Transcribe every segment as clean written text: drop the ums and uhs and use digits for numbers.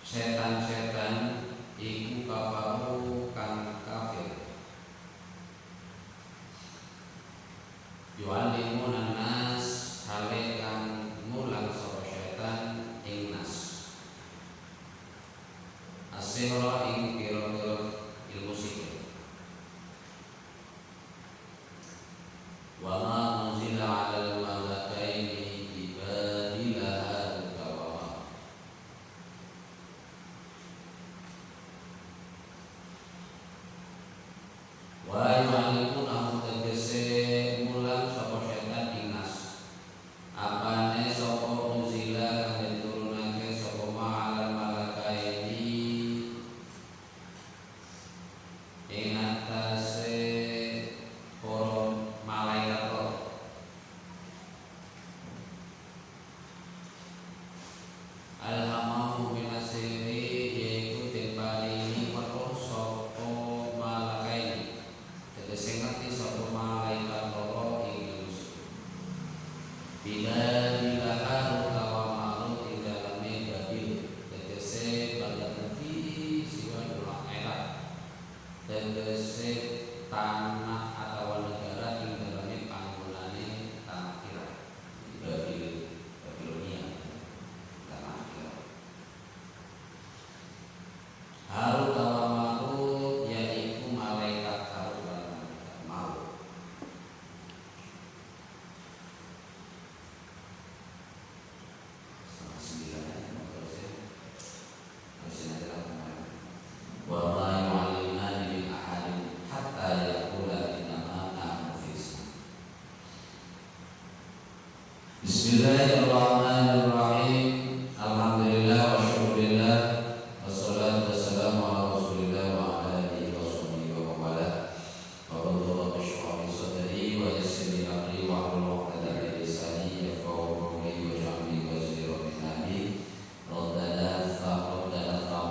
Setan-setan iku kafaru kang kafir. Yu'allimun nas hale kang mulang sapa setan ing nas. As-sihra ing pira-pira ilmu sihir. Wa ma nuzila 'alal malakaini bi Babila al-kawama. Wa yu'allimun ahum tegese mulang sapa setan ing nas. Apane sapa nuzila kang diturunake sapa ma'al malakaini ing atase para malaikat loro. Alhamahu minasiri yaitu diparingi weruh sapa malakaini. Tegese ngerti sapa malaikat loro ing ilmu sihir. Bila dilaharu tawa marut ing daleme babil. Tegese baladan fi siwa dua erat. Tegese tanah atau negara ing daleme panggonane tanah Irak. Babilonia. Tanah Irak. Harut tawa marut yaiku malaikat Harut lan malaikat Marut. Setengah sembilan ya, harusnya ada kemarin. Wa ma yu'allimani min ahadin hatta yaqula innama nahnu fitnah. Bismillahirrahmanirrahim. Alhamdulillah wa syukurillah. Wassalatu wassalamu ala Rasulillah wa ala alihi wa sahbihi wa wala. Wa qadara bishra bi sadri wa yassir li amri wa hlul 'uqdatam min lisani yafqahu qawli wa ja'alni waziran min ahli. Rabbana aftah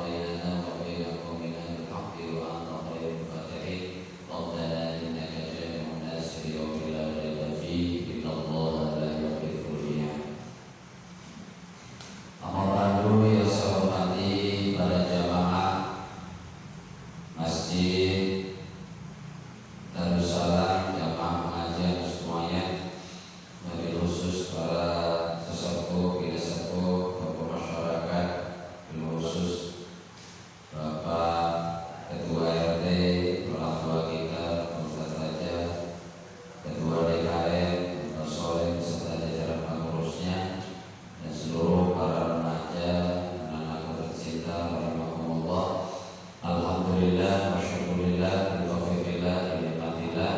bainana wa baina qaumina bil haqqi wa anta khairul fatihin. Rabbana innaka jami'un nas li yawmin la rayba fihi innallaha la yukhlifu al-mi'ad. Alhamdulillah wa syukurillah bitaufiqillah binikmatillah.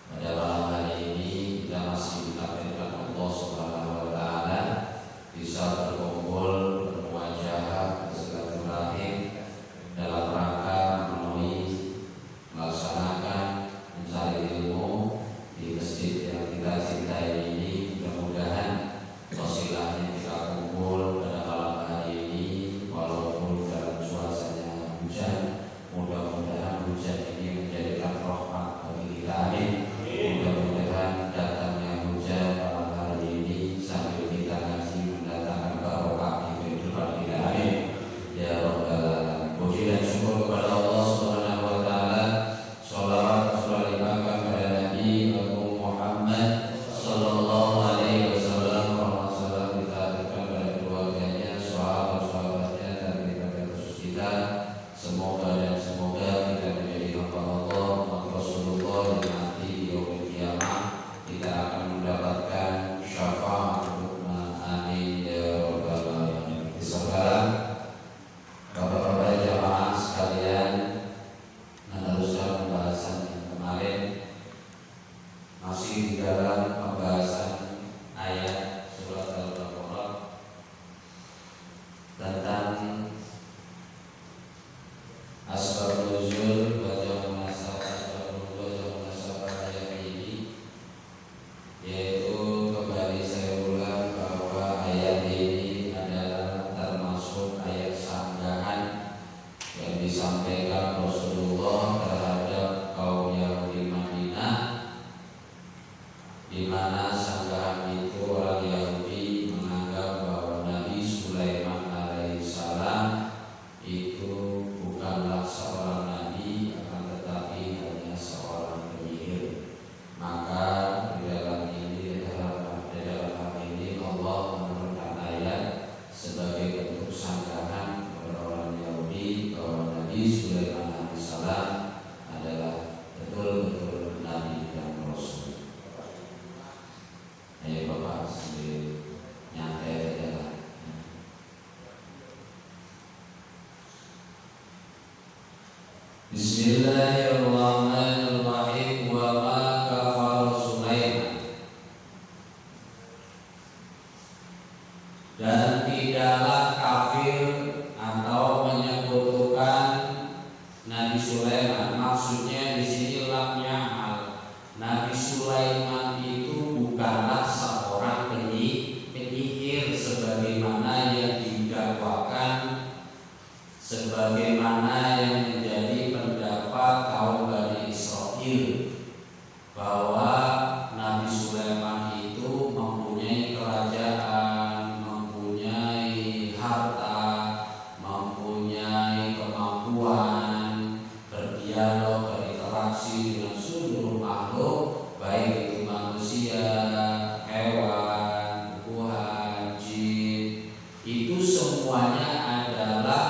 Pada malam hari ini kita masih ditakdirkan Allah Subhanahu wa taala bisa berkumpul bermuajahah bersilaturahim dalam rangka melaksanakan mencari ilmu di masjid yang kita cintai ini. Mudah-mudahan wasilahnya kita kumpul pada malam hari ini walaupun dalam suasana hujan. Mudah-mudahan hujan ini menjadikan rahmat bagi kita, amin. Mudah-mudahan datangnya hujan malam hari ini sambil kita ngaji mendatangkan barokah di kehidupan kita, amin. Ya Rabbal Alamin. Puji dan syukur kepada Allah Subhanahu wa taala. Shalawat Rasulullah kepada Nabi Muhammad sallallahu alaihi wasallam. Salam kita aturkan pada keluarganya, sahabat-sahabatnya dan kita khusus kita. Semoga kita menjadi hamba Allah Rasulullah yang nanti di yaumil qiyamah kita akan mendapatkan syafaat hukma, amin ya rabbal alamin. Sekarang Bapak-bapak jamaah sekalian, meneruskan pembahasan yang kemarin masih di dalam pembahasan ayat surat Al-Baqarah tentang asbab nuzul wajah munasabah ayat ini, yaitu kembali saya ulang bahwa ayat ini adalah termasuk ayat sanggahan yang disampaikan Rasulullah terhadap kaum Yahudi Madinah, di mana sanggahan itu orang Yahudi menganggap bahwa Nabi Sulaiman alaihissalam itu bukanlah seorang nabi, akan tetapi hanya seorang penyihir. Maka di dalam hal ini Allah menurunkan ayat sebagai bentuk sanggahan kepada orang Yahudi bahwa Nabi Sulaiman alaihissalam adalah betul-betul nabi dan rasul. Ayo Bapak sambil nyantai aja lah. Bismillahirrahmanirrahim. Wa ma kafara Sulaiman, dan tidaklah kafir atau menyekutukan Nabi Sulaiman. Maksudnya di sini lamnya hal. Nabi Sulaiman itu bukanlah seorang penyihir sebagaimana yang didakwakan, sebagaimana yang menjadi pendapat kaum Bani Israil, bahwa Nabi Sulaiman itu mempunyai kerajaan, mempunyai harta, mempunyai kemampuan berdialog, berinteraksi dengan seluruh makhluk, baik itu manusia, hewan, tumbuhan, jin. Itu semuanya adalah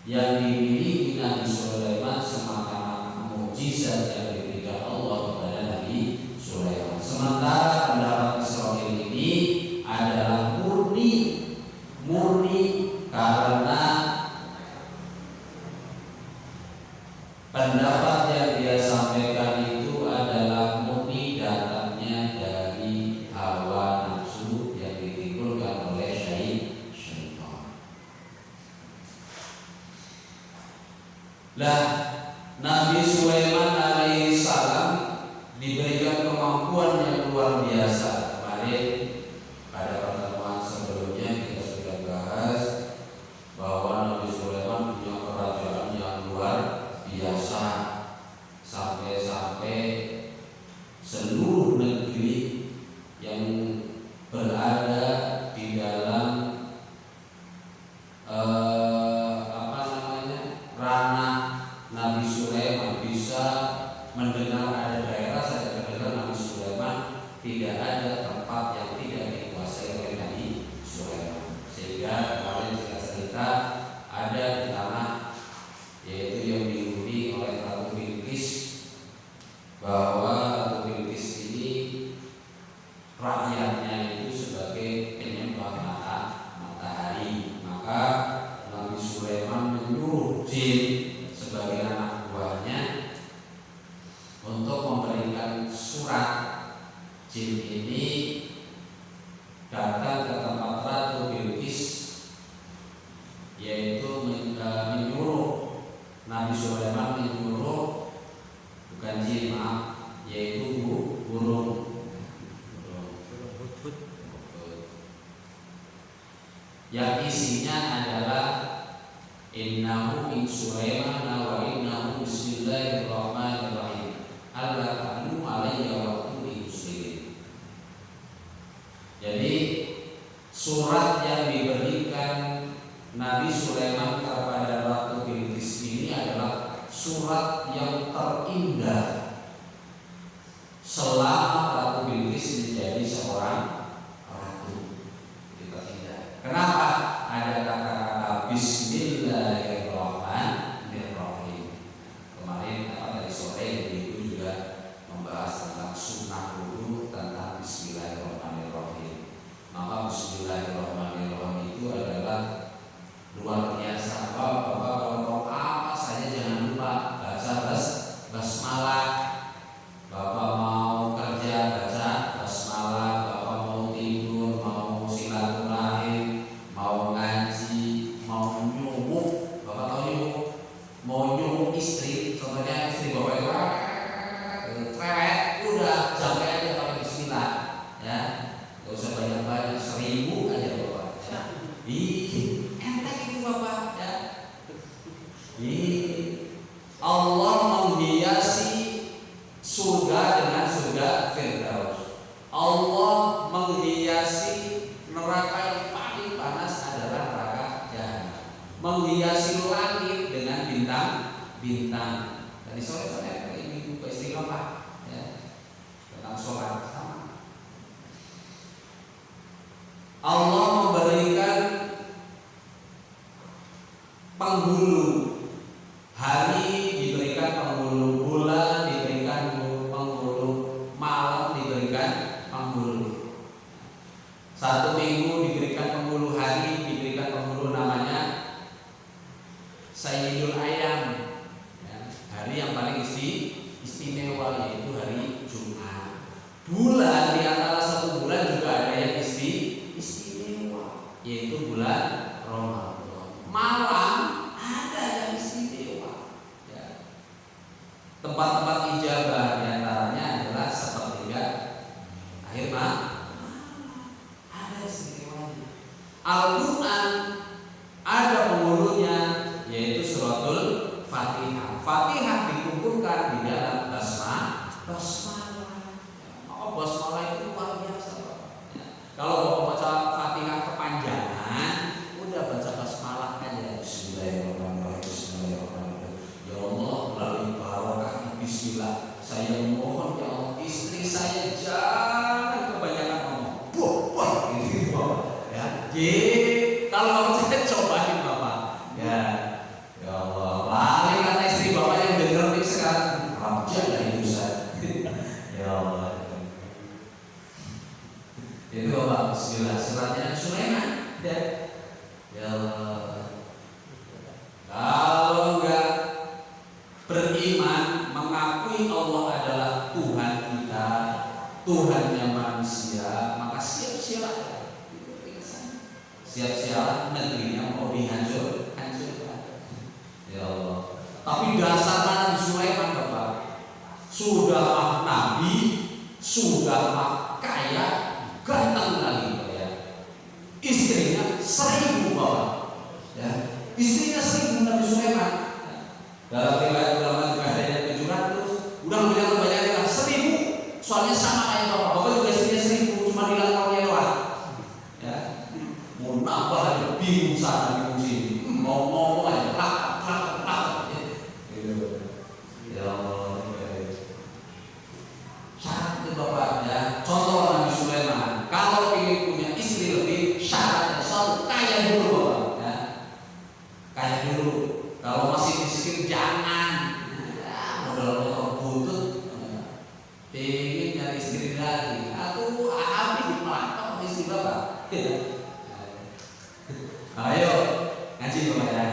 yang dimiliki Nabi Sulaiman semata-mata mukjizat yang diberikan Allah kepada Nabi Sulaiman. Sementara pendapat Israel ini adalah murni karena pendapat yang dia sampaikan itu adalah murni datangnya dari hawa nafsu yang ditimbulkan oleh syaitan. Nah, Nabi Sulaiman alaihissalam diberikan kemampuan yang luar biasa. Kemarin pada pertemuan sebelumnya kita sudah bahas bahwa Nabi Sulaiman punya kerajaan yang luar biasa, sampai-sampai seluruh negeri yang berada di dalam ranah Nabi Sulaiman bisa mendengar. Ada daerah saja mendengar Nabi Sulaiman, tidak ada tempat yang tidak dikuasai oleh Nabi Sulaiman. Sehingga kemarin kita cerita ada di tanah yaitu yang dihuni oleh Ratu Bilqis, bahwa Ratu Bilqis ini rakyatnya itu sebagai penyembah matahari. Maka Nabi Sulaiman menyuruh jin min Sulaiman wa innahu bismillahirrahmanirrahim. Alla ta'lu alayya wa atuni muslimin. Jadi surat yang diberikan Nabi Sulaiman kepada Ratu Bilqis ini adalah surat yang terindah selama Ratu Bilqis menjadi seorang ratu. Itu terindah. Kenapa? Ada kata-kata Bismillahirrahmanirrahim. Kemarin tadi sore Ibu juga membahas tentang sunnah wudu, tentang Bismillahirrahmanirrahim. Maka Bismillahirrahmanirrahim itu adalah luar biasa. Bapak kalau mau apa saja jangan lupa baca basmalah. Bapak mau kerja baca basmalah. Bapak mau tidur, mau silaturahim, mau ngaji, mau nyuwuk. Bapak tahu nyuwuk? Mau nyuwuk istri, contohnya istri bapak itu cerewet, udah sampai aja pakai bismillah, ya. Gak usah banyak-banyak, 1000 aja bapak. Ya. Enteng itu bapak, ya. Allah menghiasi surga dengan surga Firdaus. Allah menghiasi neraka yang paling panas adalah neraka Jahanam. Menghiasi langit dengan bintang-bintang. Tadi sore ini buka istiqomah, ya, tentang sholat sama. Allah memberikan penghulu, hari diberikan penghulu, bulan diberikan penghulu, malam diberikan penghulu. Satu minggu diberikan penghulu, hari diberikan penghulu, namanya Sayyidul Ayyam, ya, hari yang paling istimewa yaitu hari Jumat. Bulan, di antara satu bulan juga ada yang istimewa, yaitu bulan Ramadan. Malam ada yang istimewa, ya. Tempat-tempat ijabah diantaranya adalah sepertiga akhir malam, ada istimewanya. Al-Quran ada penghulunya, yaitu suratul Fatihah. Fatihah dikumpulkan di dalam basmalah. Oh, basmalah itu luar biasa, Pak. Ya. Kalau bapak baca Fatihah kepanjangan, udah baca basmalah aja. Bismillahirrahmanirrahim. Bismillahirrahmanirrahim. Ya Allah, melalui barokah Bismillah, saya mohon ya Allah, istri saya jangan kebanyakan ngomong. Wah, gitu Bapak. Ya. Kalau bapak saya cobain Bapak. Ya. Ya Allah, paling kata istri bapak yang denger nih sekarang, raja dari Ustaz. Ya Allah. Itu Bapak, Bismillah, suratnya Sulaiman. Ya Allah. Kalau enggak beriman, mengakui Allah adalah Tuhan kita, Tuhannya manusia, maka siap-siap negerinya mau hancurkan. Ya Allah. Tapi dasar Nabi Sulaiman Bapak, sudah Nabi, sudah kaya, ganteng lagi ya. Istrinya 1000 Bapak. Ya. Istrinya 1000 Nabi Sulaiman. Ya. Dalam riwayat ulama juga ada yang 700. Udah bilang kebanyakan 1000. Soalnya sama kayak Bapak. Bapak juga istrinya 1000, cuma bilang tahunnya doang. Ya. Mau nambah aja, bingung sana, bingung sini. Mau ngomong aja, plak. Ya Allah. Syarat itu Bapak ya. Contoh Nabi Sulaiman, kalau ingin punya istri lebih, syaratnya selalu kaya dulu Bapak ya. Kaya dulu. Kalau masih miskin jangan. Ya, modal motor butut. Pengen nyari istri lagi. Aduh, habis melakukan istri Bapak. Ayo ngaji Bapak ya.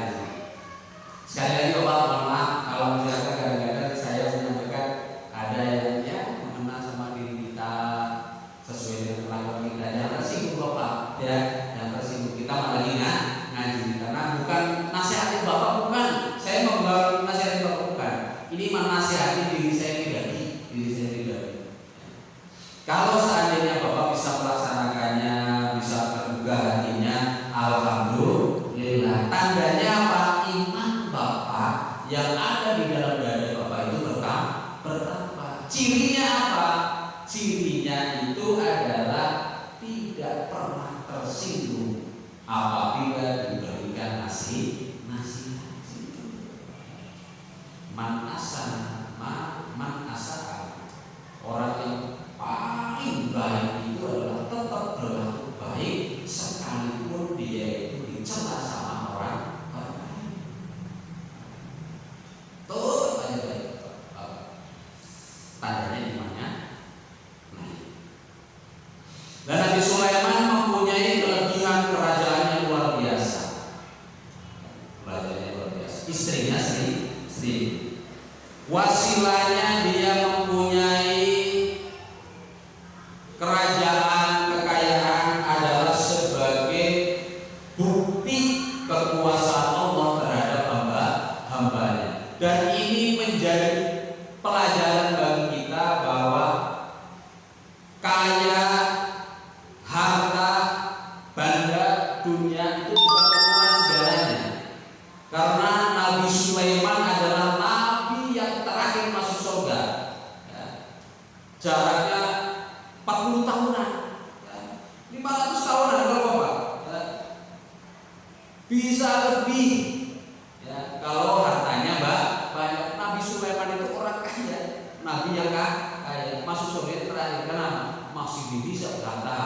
Sekali lagi Bapak, mohon maaf kalau misalkan kadang-kadang saya menyampaikan ada yang ya mengenal sama diri kita sesuai dengan kelakuan kita. Jangan tersinggung Bapak ya, jangan tersinggung. Kita malah ngaji karena bukan nasihatin Bapak, bukan. Saya mau nasihatin Bapak, bukan. Ini menasihati diri saya pribadi. Kalau seandainya Bapak bisa melaksanakannya, bisa tergugah hatinya, alhamdulillah. Tandanya apa? Iman Bapak Bapak, yang ada di dalam dada Bapak itu bertambah. Cirinya apa? Cirinya itu adalah tidak pernah tersinggung apabila diberikan nasihat. Man asal orang yang paling baik itu adalah tetap berlaku baik sekalipun dia itu dicela sama orang lain. Tuh aja baik. Tandanya di mana? Nah. Dan Nabi Sulaiman mempunyai kelebihan kerajaan yang luar biasa. Kerajaannya luar biasa. Istrinya Sri. Wasilanya dia mempunyai kerajaan, kekayaan adalah sebagai bukti kekuasaan Allah terhadap hamba-hambanya. Dan ini menjadi pelajaran bagi kita bahwa kaya, harta, benda, dunia itu bukan ukuran segalanya. Karena Nabi Sulaiman adalah nabi yang terakhir masuk surga. Ya. Jaraknya 40 tahunan, ya. 500 tahunan kalau Bapak. Ya. Bisa lebih. Ya. Kalau hartanya banyak. Nabi Sulaiman itu orang kaya, nabi yang kaya, masuk surga terakhir. Kenapa? Masih bisa berharta.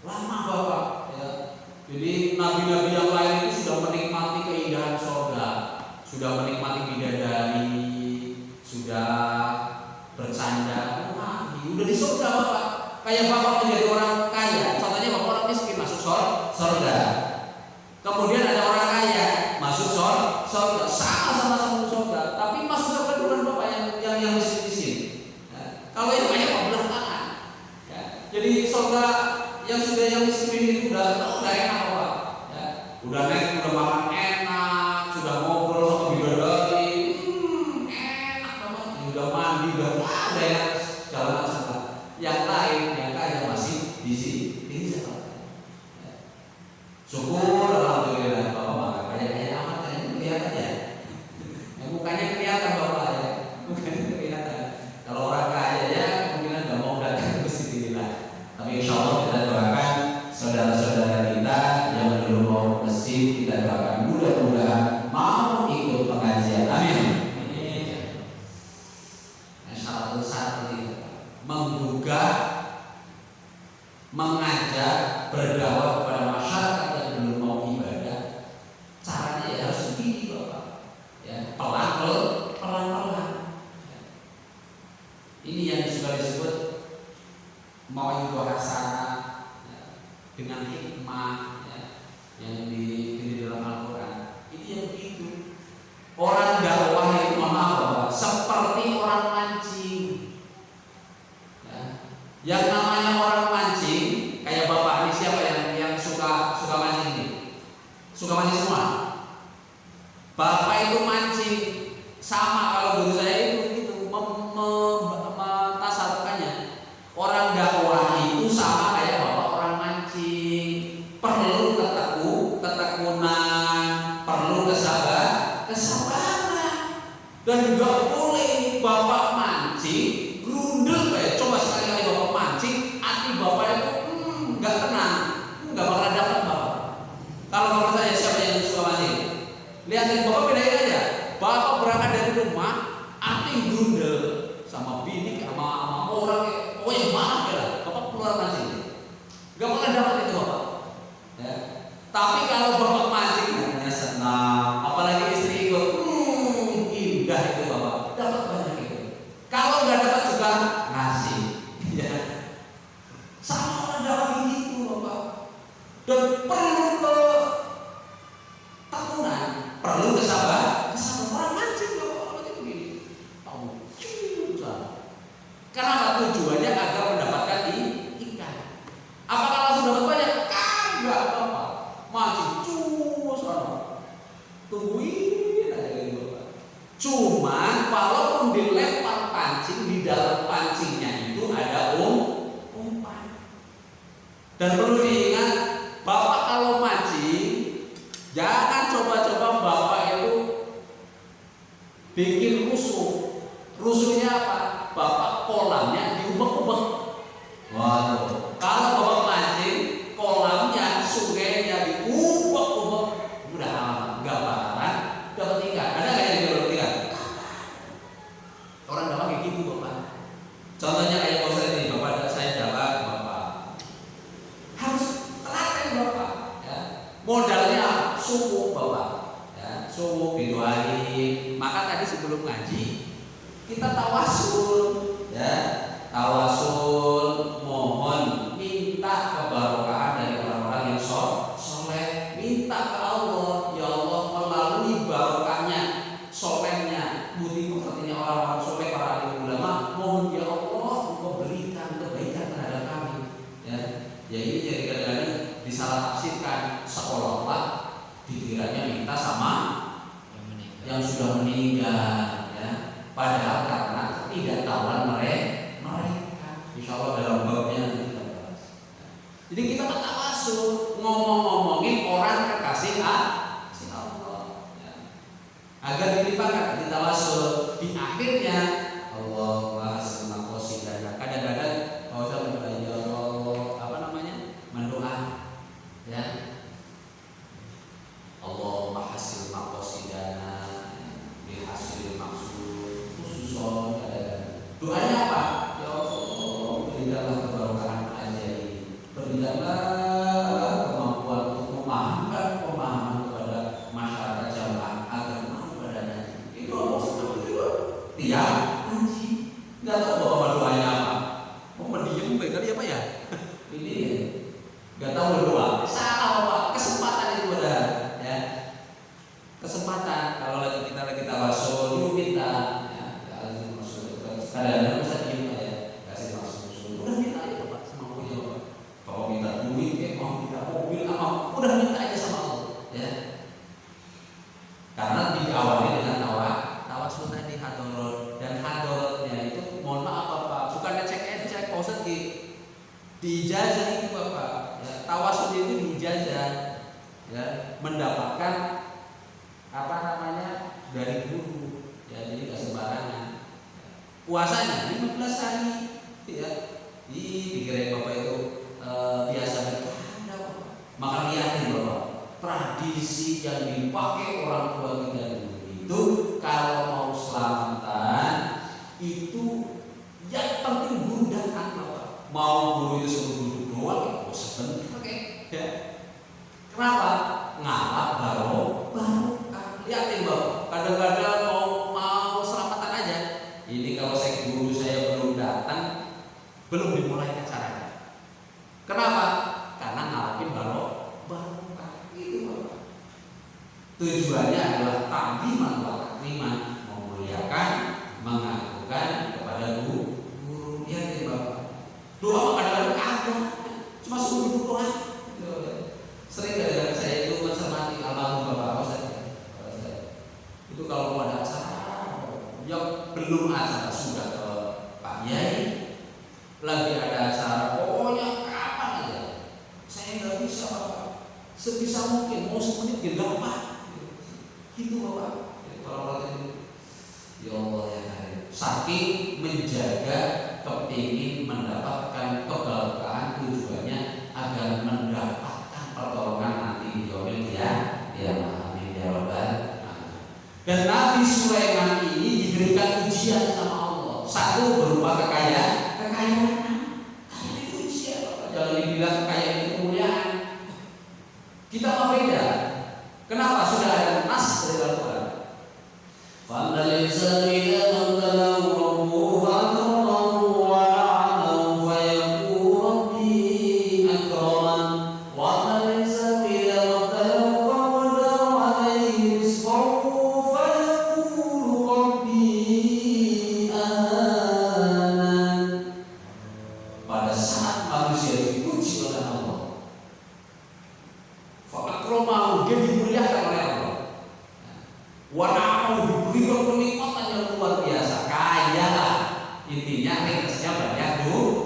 Lama Bapak. Ya. Jadi nabi-nabi yang lain itu sudah menikmati keindahan surga, sudah menikmati bidadari, sudah bersandar, udah di surga Bapak. Kayak Bapak menjadi orang kaya, contohnya Bapak orang miskin masuk surga. Kemudian ada orang kaya masuk surga, sama-sama surga, tapi masuk surga duluan Bapak yang miskin. Ya. Kalau yang kaya Bapak belah tangan. Ya. Jadi surga yang sudah yang miskin itu udah enak Bapak. Ya. Udah naik, udah makan enak, sudah ngobrol sama bidadari, enak Bapak. Udah mandi, udah enak segala macam. Yang lain yang kaya masih di sini Bapak. Ya. Syukur alhamdulillah Bapak. Kayak amat kayaknya kelihatan ya. Yang mukanya kelihatan Bapak ya. Mukanya kelihatan. Kalau orang kaya ya kemungkinan nggak mau datang ke sini lah. Tapi insya Allah kita doakan saudara-saudara kita yang belum mau ke masjid, kita doakan mudah-mudahan mau ikut pengajian. Amin. Nah, syarat ini menggugah, mengajak, berdakwah kepada masyarakat yang belum mau ibadah. Caranya ya harus begini Bapak. Ya, pelan-pelan. Ini yang sudah disebut mau hasanah, ya, dengan hikmah, ya, yang di dalam Al-Quran. Ini yang begitu. Orang dakwah itu Bapak, seperti orang mancing. Ya. Yang namanya orang mancing, kayak Bapak ini siapa yang suka mancing ini? Suka mancing semua. Bapak itu mancing sama kalau guru saya itu gitu tasarrufannya. Orang dakwah itu sama kayak Bapak orang mancing, perlu ketekunan, perlu kesabaran, dan juga boleh Bapak mancing grundel kayak coba sekali-kali Bapak mancing, hati Bapak itu nggak tenang, nggak bakal dapat Bapak. Kalau menurut saya siapa yang suka mancing? Lihatin Bapak bedain aja. Bapak berangkat dari rumah, hati grundel sama bini sama orang yang marah ya, Bapak keluar mancing, nggak bakal dapat itu Bapak. Ya. Tapi kalau Bapak mancing hanya senang, apalagi istri ikut, indah itu Bapak, dapat banyak itu. Kalau nggak dapat juga ngasih. Ya. Sama orang dakwah begitu Bapak. Dan perlu ketekunan, perlu kesabaran. Orang mancing Bapak, orang mancing begini. Kenapa? Tujuannya agar mendapatkan ikan. Apakah langsung dapat banyak? Kagak Bapak. Mancing cus tungguin aja gitu Bapak. Cuman walaupun dilempar pancing, di dalam pancingnya itu ada umpan. Dan perlu diingat, Bapak kalau mancing bikin rusuh. Rusuhnya apa? Bapak kolamnya diubek-ubek. Waduh, kalau bapak mancing, kolamnya, sungainya diubek-ubek, udah aman, nggak bakaran dapat ikan. Ada nggak yang dapat ikan? Orang dapat kayak gitu bapak. Contohnya kayak proses ini, bapak saya dapat, bapak harus telaten bapak. Ya. Modalnya subuh bapak, ya. Subuh didoain. Maka tadi sebelum ngaji kita tawasul, ya, tawasul mohon minta keberkahan dari orang-orang yang soleh, minta ke Allah, ya Allah melalui barokahnya, solehnya, budi pekertinya orang-orang soleh, para alim ulama, mohon ya Allah engkau berikan kebaikan terhadap kami, ya. Ya ini jadi kadang-kadang disalah tafsirkan seolah-olah dikiranya minta sama yang sudah meninggal, ya. Padahal karena ketidaktahuan mereka. Insya Allah dalam babnya nanti kita bahas. Jadi kita bertawasul, ngomong-ngomongin orang kekasih Allah, ya. Agar dilimpahkan kita tawasul di akhirnya Allah hasil maqasidana. Kadang-kadang kalau saya mendoa ya Allah, apa namanya? Mendoa, ya. Allahumma hasil maqasidana bil hasil maksud khususon. Doanya apa? Ya Allah, berikanlah keberkahan ajaib, berikanlah kemampuan untuk memahamkan pemahaman kepada masyarakat jamaah agar mau padanya. Itu Allah SWT juga tiap ngaji. Nggak tahu bapak doanya apa? Oh mendiam baik kali apa ya? Ini nggak tahu berdoa. Salah bapak, kesempatan itu ada, ya. Kesempatan kalau kita lagi tawasul, yuk minta. Kadang-kadang bisa diem aja, kasih langsung. Udah minta aja bapak, semampunya bapak. Kalau minta duit, mau minta mobil, apa, udah minta aja sama Allah, ya. Karena diawali dengan tawasul tadi hadorot, dan hadorotnya itu, mohon maaf bapak, bukan cek pauset di ijazah itu bapak. Ya, tawasul itu di ijazah, ya, mendapatkan apa namanya dari guru, ya, jadi nggak sembarangan. Puasanya 15 hari, ya. Dikirain bapak itu biasa bercanda. Maka lihatin bapak, tradisi yang dipakai orang tua kita dulu itu kalau mau selamatan itu yang penting guru datang bapak. Mau guru itu suruh duduk doang, ya sebentar ya. Kenapa? Ngalap barokah. Lihatin bapak, kadang-kadang mau selamatan aja. Ini kalau saya guru saya belum datang, belum dimulai acaranya. Kenapa? Karena ngalapin barokah. Itu bapak. Tujuannya adalah takdiman wa takriman, memuliakan, mengagungkan kepada guru. Ya bapak. Doa kadang-kadang kagak, cuma suruh duduk doang. Sering kadang-kadang saya itu mencermati almarhum bapak saya. Itu kalau mau ada acara yang belum acara sudah ke Pak Yai, lagi ada acara, pokoknya kapan aja saya nggak bisa bapak, sebisa mungkin mau semenit gitu nggak apa, gitu bapak. Kalau itu ya Allah ya Karim, saking menjaga kepingin mendapatkan keberkahan, tujuannya agar mendapatkan pertolongan nanti di yaumil qiyamah. Amin ya rabbal. Dan Nabi Sulaiman ini diberikan ujian sama Allah. Satu berupa kekayaan. Kayaan itu ujian. Jangan dibilang kekayaan itu kemuliaan. Kita mau beda. Kenapa? Sudah ada nas dari Al-Quran. Fa'al insan idza mabtalahu rabbuhu fa'akramahu wa na'amahu fayaqulu rabbi akraman. Wa insan idza mabtalahu faqadara alayhi rizqahu pada saat manusia dipuji oleh Allah, fa'akromahu, dia dimuliakan oleh Allah, wana'amahu, diberikan kenikmatan yang luar biasa, kaya lah. Intinya ringkasnya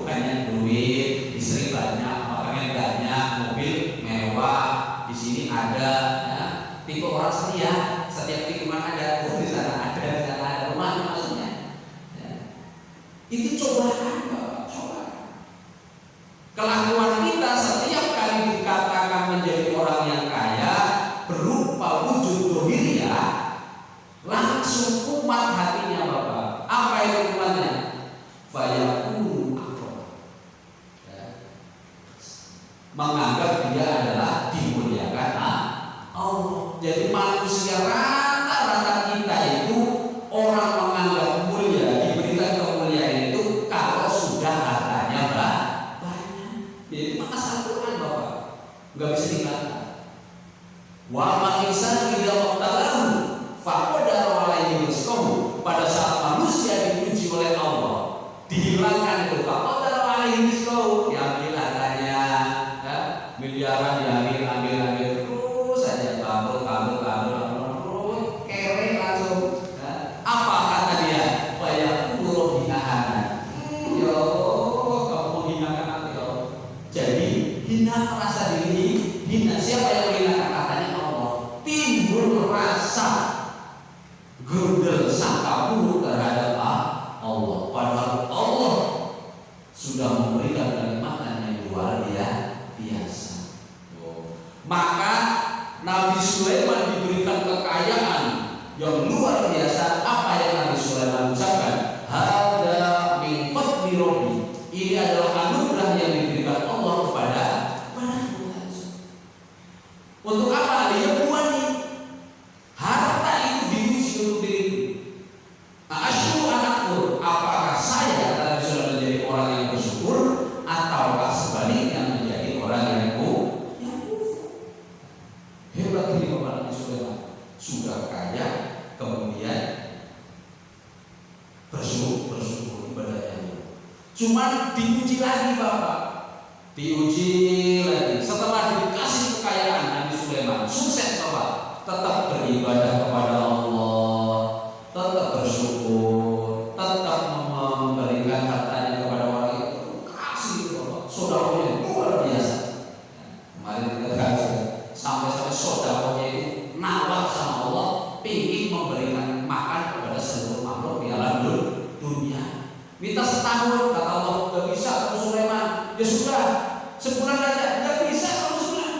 banyak duit, istri banyak, apartemen banyak, mobil mewah. Di sini ada, ya, tipe orang setia, setiap tikungan ada, di sana ada, di sana diri ya, langsung kumat hatinya Bapak. Apa itu kumatnya? Fayaqulu akram. Menganggap dia adalah dimuliakan Allah. Jadi manusia rata-rata kita itu orang menganggap mulia, diberikan kemuliaan itu kalau sudah hartanya banyak. Jadi maka Al-Quran Bapak nggak bisa dikatakan. Wa ma'insan tidak maqtalahu faqadara alaihi rizqahu. Pada saat manusia dipuji oleh Allah, dihilangkan itu faqadara alaihi rizqahu, diambil hartanya, ya, miliaran diambil terus saja kabur kere langsung. Ya. Apa kata dia? Fayaqulu hinahan. Ya Allah, kamu menghinakan aku ya Allah. Jadi hina rasa diri, hina siapa yang menghinakan? Timbul rasa gundel sangka buruk terhadap Allah, padahal Allah sudah memberikan kenikmatan yang luar biasa. Maka Nabi Sulaiman diberikan kekayaan yang luar biasa. Apa yang Nabi Sulaiman ucapkan? Hada min fadli Rabbi. Ini adalah anugerah yang diberikan Allah kepada untuk apa? Dia buani. Harta itu diuji untuk diriku. Asyukur anakku, apakah saya akan sudah menjadi orang yang bersyukur ataukah sebaliknya menjadi orang yang kufur? Hebat ini Bapak Nabi Sulaiman. Sudah kaya, kemudian bersyukur ibadahnya. Cuman diuji lagi Bapak. Diuji lagi. Setelah dikasih kekayaan Nabi Sulaiman, sukses Bapak, tetap beribadah kepada Allah, tetap bersyukur, tetap memberikan hartanya kepada orang itu. Kasih Bapak, saudaranya luar biasa. Kemarin kita kasih sampai saudaranya itu nawar sama Allah, ingin memberikan makan kepada seluruh makhluk di alam dunia. Minta setahun, kata Allah, gak bisa Nabi Sulaiman. Ya sudah, sebulan aja, nggak bisa kalau sebulan.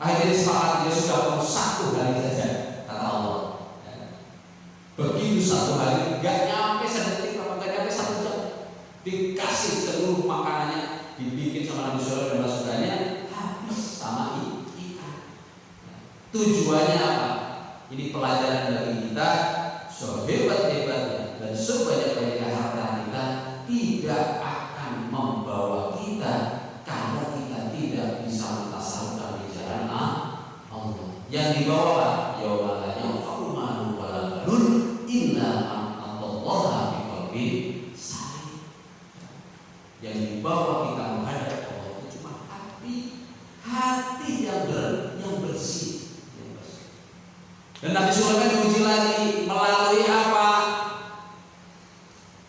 Akhirnya sepakat, ya sudah kalau 1 hari saja, kata Allah. Begitu 1 hari, nggak nyampe sedetik, nggak nyampe 1 jam, dikasih seluruh makanannya, dibikin sama Nabi Sulaiman dan pasukannya, habis sama ikan. Tujuannya apa? Ini pelajaran bagi kita, sehebat-hebatnya dan sebanyak-banyaknya harta kita tidak membawa kita kalau kita tidak bisa mentasawuf di jalan Allah. Yang dibawa yauma la yanfa'u malun wala banun illa man atallaha biqalbin salim. Yang dibawa kita menghadap Allah itu cuma hati yang bersih. Dan Nabi Sulaiman diuji lagi melalui apa?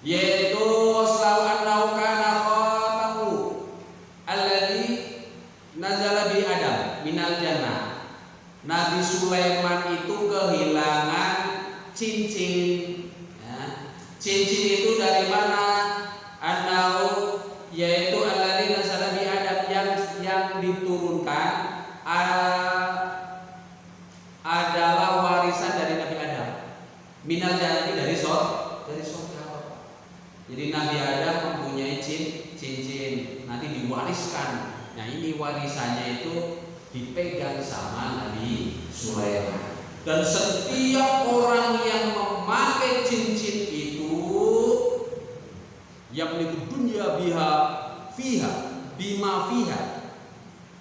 Yaitu selalu annahu kana nazala bi Adam minal jannah. Nabi Sulaiman itu kehilangan cincin. Ya. Cincin itu dari mana? Annahu yaitu alladzi nazala bi Adam yang diturunkan adalah warisan dari Nabi Adam. Minal jannah dari surga. Jadi Nabi Adam mempunyai cincin, nanti diwariskan. Nah ini warisannya itu dipegang sama Nabi Sulaiman. Dan setiap orang yang memakai cincin itu, yang dunia bima fiha,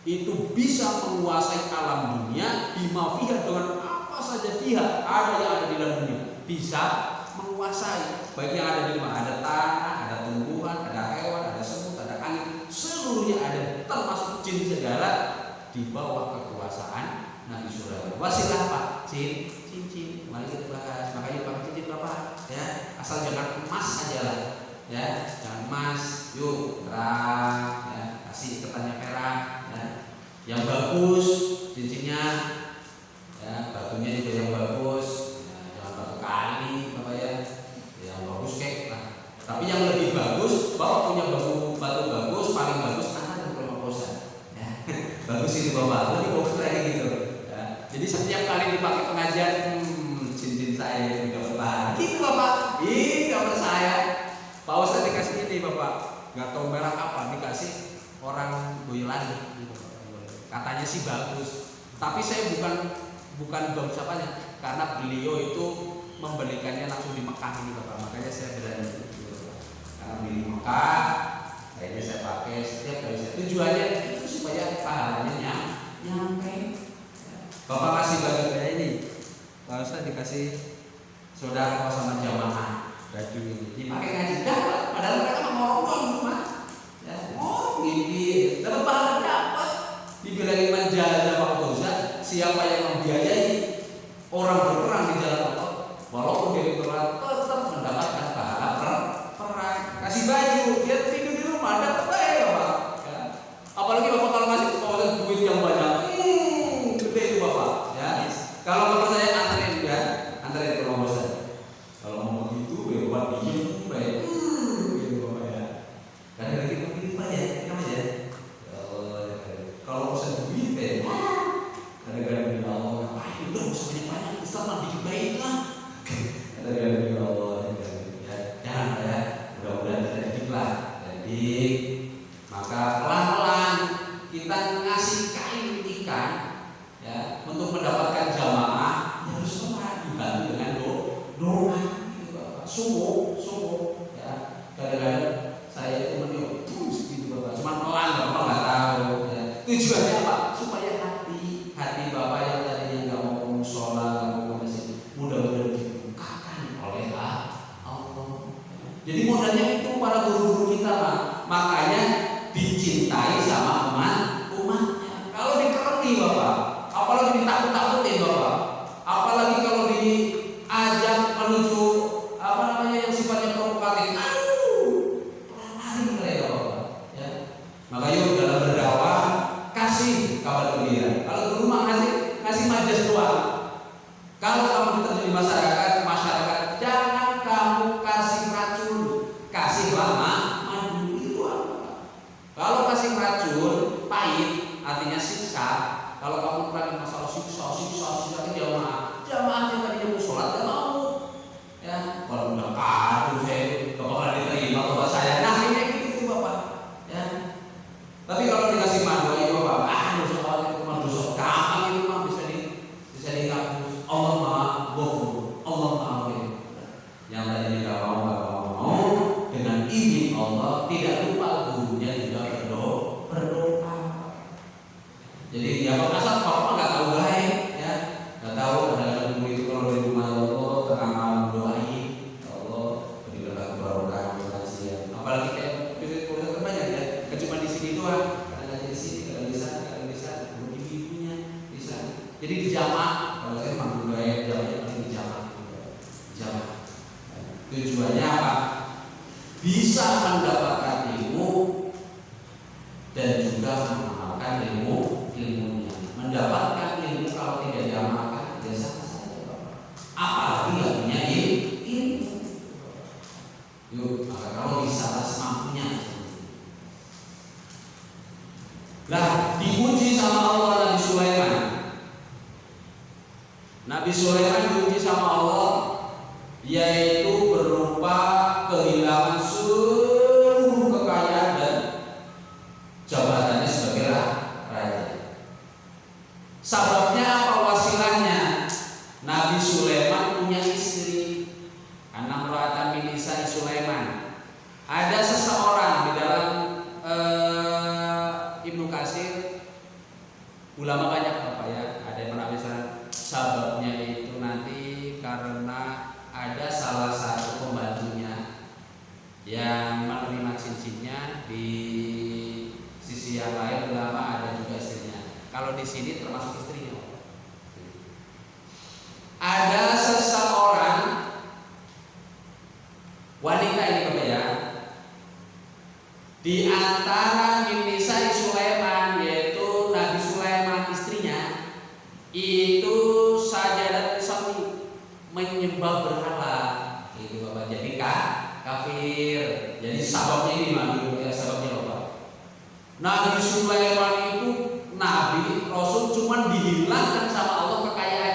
itu bisa menguasai alam dunia bima fiha, dengan apa saja fiha ada yang ada di dalam dunia bisa menguasai. Baik yang ada di mana, ada tanah, ada tumbuhan, ada hewan, ada semut, ada angin, seluruhnya ada, termasuk jin segala di bawah kekuasaan Nabi Sulaiman. Wasilah apa? Cincin. Mari kita bahas. Makanya pakai cincin berapa? Ya, asal jangan emas aja lah. Ya, jangan emas. Yuk, perak. Ya, kasih ketannya perak. Ya, yang bagus cincinnya. Ya, batunya juga yang bagus. Ya, jangan batu kali, Bapak ya. Yang bagus kek. Nah, tapi yang lebih bagus, Bapak punya batu bagus, paling bagus. Bagus itu Bapak, lebih bagus lagi gitu. Ya. Jadi setiap kali dipakai pengajian, cincin saya udah berbahan. Gitu Bapak, ini gambar saya. Pak Ustadz dikasih ini Bapak, nggak tahu merek apa, dikasih orang Boyolali. Katanya sih bagus, tapi saya bukan bagus apanya, karena beliau itu membelikannya langsung di Mekah ini Bapak, makanya saya berani. Karena beli di Mekah, akhirnya saya pakai setiap kali saya. Tujuannya itu supaya pahalanya nyampe. Bapak kasih baju kayak ini, Pak Ustadz dikasih saudara sama jamaah baju ini, dipakai ngaji dapat, padahal mereka mau ngomong di rumah, ya, gini, dapat pahala dapat. Dibilangin menjaga Pak Ustadz, siapa yang membiayai orang berperang di jalan Allah, walaupun dia berperang tetap mendapatkan pahala perang. Kasih baju, dia tidur di rumah dapat ya Pak. Ya. Apalagi Bapak kalau ngasih Pak Ustadz duit yang banyak, gede itu Bapak. Ya. Kalau Bapak saya anterin ya, anterin ke rumah saya. Kalau mau begitu, ya Bapak diem baik. Gitu Bapak ya. Karena lagi begini Pak ya, kamu ya. Kalau saya duit ya, kadang-kadang bilang Allah, ngapain udah usah banyak-banyak, Ustaz mah bikin baik lah. Kadang-kadang bilang Allah, ya jangan ya, mudah-mudahan kita didiklah. Jadi maka pelan-pelan kita ngasih kain ikan, ya, untuk mendapatkan jamaah, ya harus dibantu dengan doa, sungguh, ya. Kadang-kadang saya itu meniup terus gitu Bapak, cuma pelan Bapak nggak tahu. Ya. Tujuannya apa? Supaya hati Bapak yang tadinya nggak mau sholat, nggak mau ke masjid, mudah-mudahan dibukakan oleh Allah. Jadi modalnya itu para guru-guru kita Pak. Makanya dicintai sama umatnya. Kalau dikerti Bapak, apalagi ditakut-takutin Bapak, apalagi kalau diajak menuju apa namanya yang sifatnya provokatif, lari mereka Bapak. Ya. Maka yuk dalam berdakwah kasih kabar gembira. Kalau dulu mah ngasih majas doang. Kalau kamu diterjun di masyarakat jangan kamu kasih racun, kasihlah madu itu apa? Kalau kasih racun pahit, artinya siksa. Kalau kamu kurangin masalah siksa ke jamaah yang tadinya mau sholat gak mau. Ya, kalau udah kado saya gak bakalan diterima Bapak saya. Nah ini gitu Bapak. Ya. Tapi kalau dikasih madu ya Bapak, dosa khawatir rumah dosa gampang itu mah bisa dihapus. Allah Maha Ghafur, Allah Maha Rahim. Yang tadinya gak mau dengan izin Allah, tidak lupa gurunya juga berdoa. Jadi ya Bapak nggak tahu baik, ya nggak tahu ada guru itu kalau dari rumah Allah tengah malam doain, Allah berikanlah keberkahan pengajian. Apalagi kayak kuliah banyak ya, cuma di sini doang. Di sini, di sana, ibu-ibunya di sana. Jadi di jamaah, kalau saya mampu gaya jamaah di jamaah. Tujuannya apa? Bisa mendapatkan ilmu dan juga mengamalkan ilmunya. Mendapatkan ilmu kalau tidak diamalkan biasa saja. Apalagi nggak punya ilmu. Yuk, maka kalau bisa semampunya. Nah, diuji sama Allah Nabi Sulaiman. Nabi Sulaiman diuji sama Allah, yaitu berupa kehilangan seluruh kekayaan dan jabatannya sebagai raja. Sababnya apa? Wasilahnya Nabi Sulaiman punya istri, anak rohatan min nisa'i Sulaiman. Ada seseorang di dalam Ibnu Katsir, ulama banyak Bapak ya, ada yang menafsirkan sababnya itu nanti karena ada salah satu pembantunya yang menerima cincinnya, di sisi yang lain ulama ada juga istrinya. Kalau di sini termasuk istrinya. Ada seseorang wanita ini Bapak ya, di antara Nisa'i Sulaiman, yaitu Nabi Sulaiman istrinya, itu sajadat lisani, menyembah berhala. Itu Bapak, jadi kafir. Jadi sababnya ini ya, sababnya Bapak. Nabi Sulaiman itu nabi, rasul, cuman dihilangkan sama Allah kekayaannya.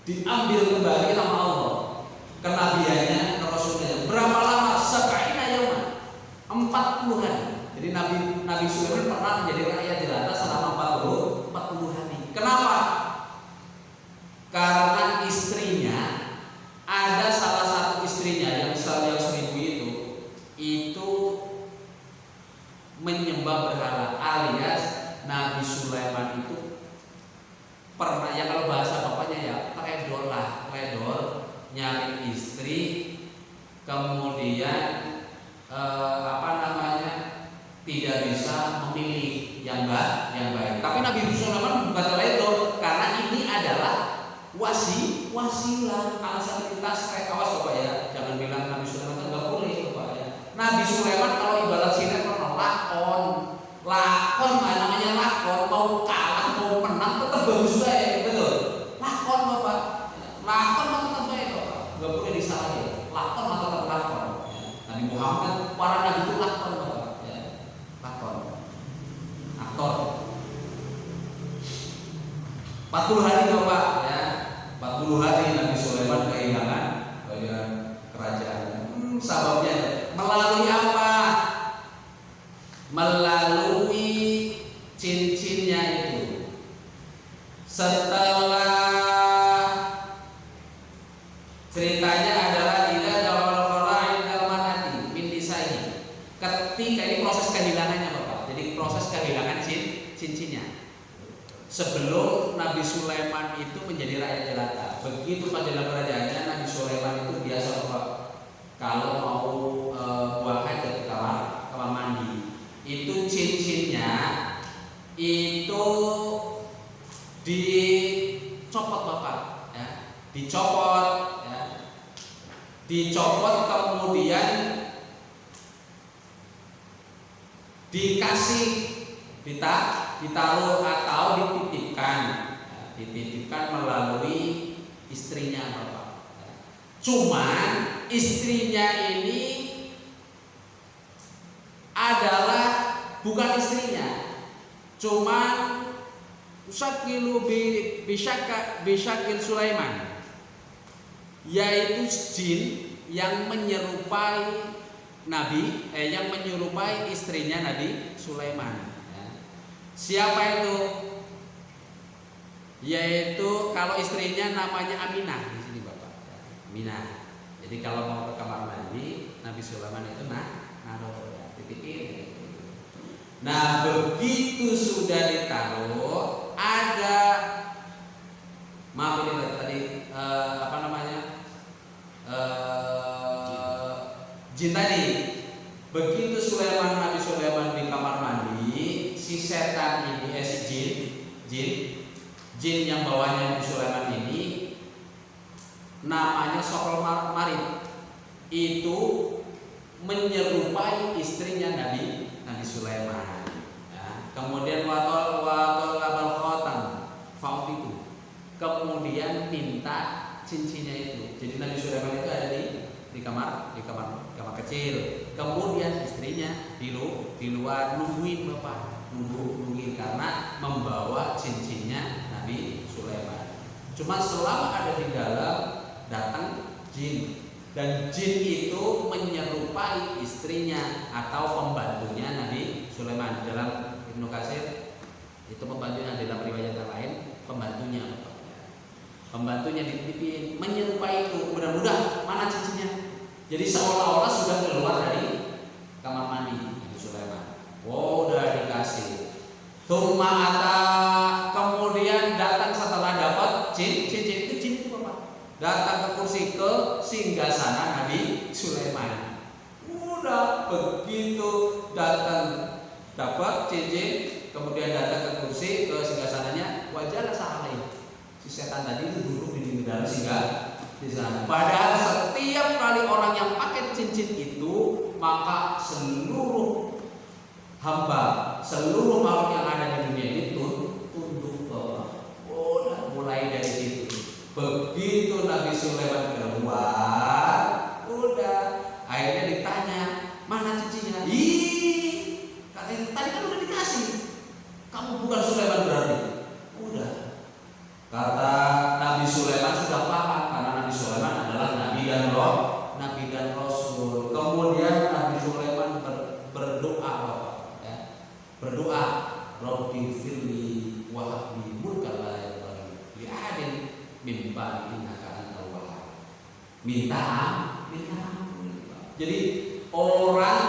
diambil kembali sama Allah, kenabiannya, kerasulnya. Berapa lama? Sab'ina yauman, 40 hari. Jadi Nabi Sulaiman pernah menjadi rakyat jelata selama 40 hari. Kenapa? Karena istrinya, ada salah satu istrinya yang 1000 itu menyembah berhala, alias Nabi Sulaiman itu pernah, ya kalau bahasa bapaknya ya trader lah, trader, nyari istri, kemudian tidak bisa memilih yang baik. Tapi Nabi Sulaiman bukan trader, karena ini adalah wasilah. Alasan kita awas bapak ya, jangan bilang Nabi Sulaiman itu nggak boleh bapak ya. Nabi Sulaiman kalau ibarat sinetron lakon namanya lakon, mau kalah mau menang tetap bagus baik, betul. Lakon bapak, lakon mah tetap baik bapak, nggak boleh disalahin. Lakon mah tetap lakon. Nabi Muhammad, para nabi itu lakon bapak, ya. Lakon, aktor. 40 hari bapak, ya. 40 hari Nabi Sulaiman kehilangan kerajaan. Sebabnya melalui apa? Melalui cincinnya itu. Setelah ceritanya adalah tidak ketika ini proses kehilangannya bapak. Jadi proses kehilangan cincinnya. Sebelum Nabi Sulaiman itu menjadi rakyat jelata, begitu pada dalam kerajaannya Nabi Sulaiman itu biasa bapak, kalau mau buang hajat ke kamar mandi, itu cincinnya itu dicopot bapak, ya. Dicopot kemudian dikasih ditaruh atau dititipkan melalui istrinya bapak. Cuman istrinya ini adalah bukan istrinya, cuman tusakilu bisyakil Sulaiman, yaitu jin yang menyerupai yang menyerupai istrinya Nabi Sulaiman. Siapa itu? Yaitu kalau istrinya namanya Aminah di sini bapak. Aminah. Jadi kalau mau ke kamar mandi, Nabi Sulaiman itu naruh titipin. Nah begitu sudah ditaruh, ada maaf ini tadi jin tadi. Begitu Nabi Sulaiman di kamar mandi, si setan ini, jin yang bawahnya Nabi Sulaiman ini namanya Sokol Marid, itu menyerupai istrinya Nabi Sulaiman. Ya. Kemudian watol labal khotam faut itu, kemudian minta cincinnya itu. Jadi Nabi Sulaiman itu ada di kamar kecil. Kemudian istrinya di luar nungguin bapak, nungguin karena membawa cincinnya Nabi Sulaiman. Cuma selama ada di dalam datang jin, dan jin itu menyerupai istrinya atau pembantunya Nabi Sulaiman. Dalam Ibnu Katsir itu pembantunya, dalam riwayat yang lain pembantunya bapak. Pembantunya dititipin menyerupai itu, mudah-mudahan mana cincinnya. Jadi seolah-olah sudah keluar dari kamar mandi Nabi Sulaiman. Wow, udah dikasih. Tsumma kemudian datang setelah dapat cincin itu bapak. Datang ke kursi ke singgasana Nabi Sulaiman. Udah begitu datang dapat cincin, kemudian datang ke kursi ke singgasananya, wajahnya salah. Si setan tadi itu duduk di dalam singgah di sana. Padahal setiap kali orang yang pakai cincin itu, maka seluruh hamba, seluruh makhluk yang ada di dunia ini tunduk bawah. Udah mulai dari situ. Begitu Nabi Sulaiman keluar, udah akhirnya ditanya, mana cincinnya? Ih, katanya tadi kan udah dikasih. Kamu bukan Sulaiman berarti. Udah. Kata Nabi Sulaiman sudah minta ampun. Jadi orang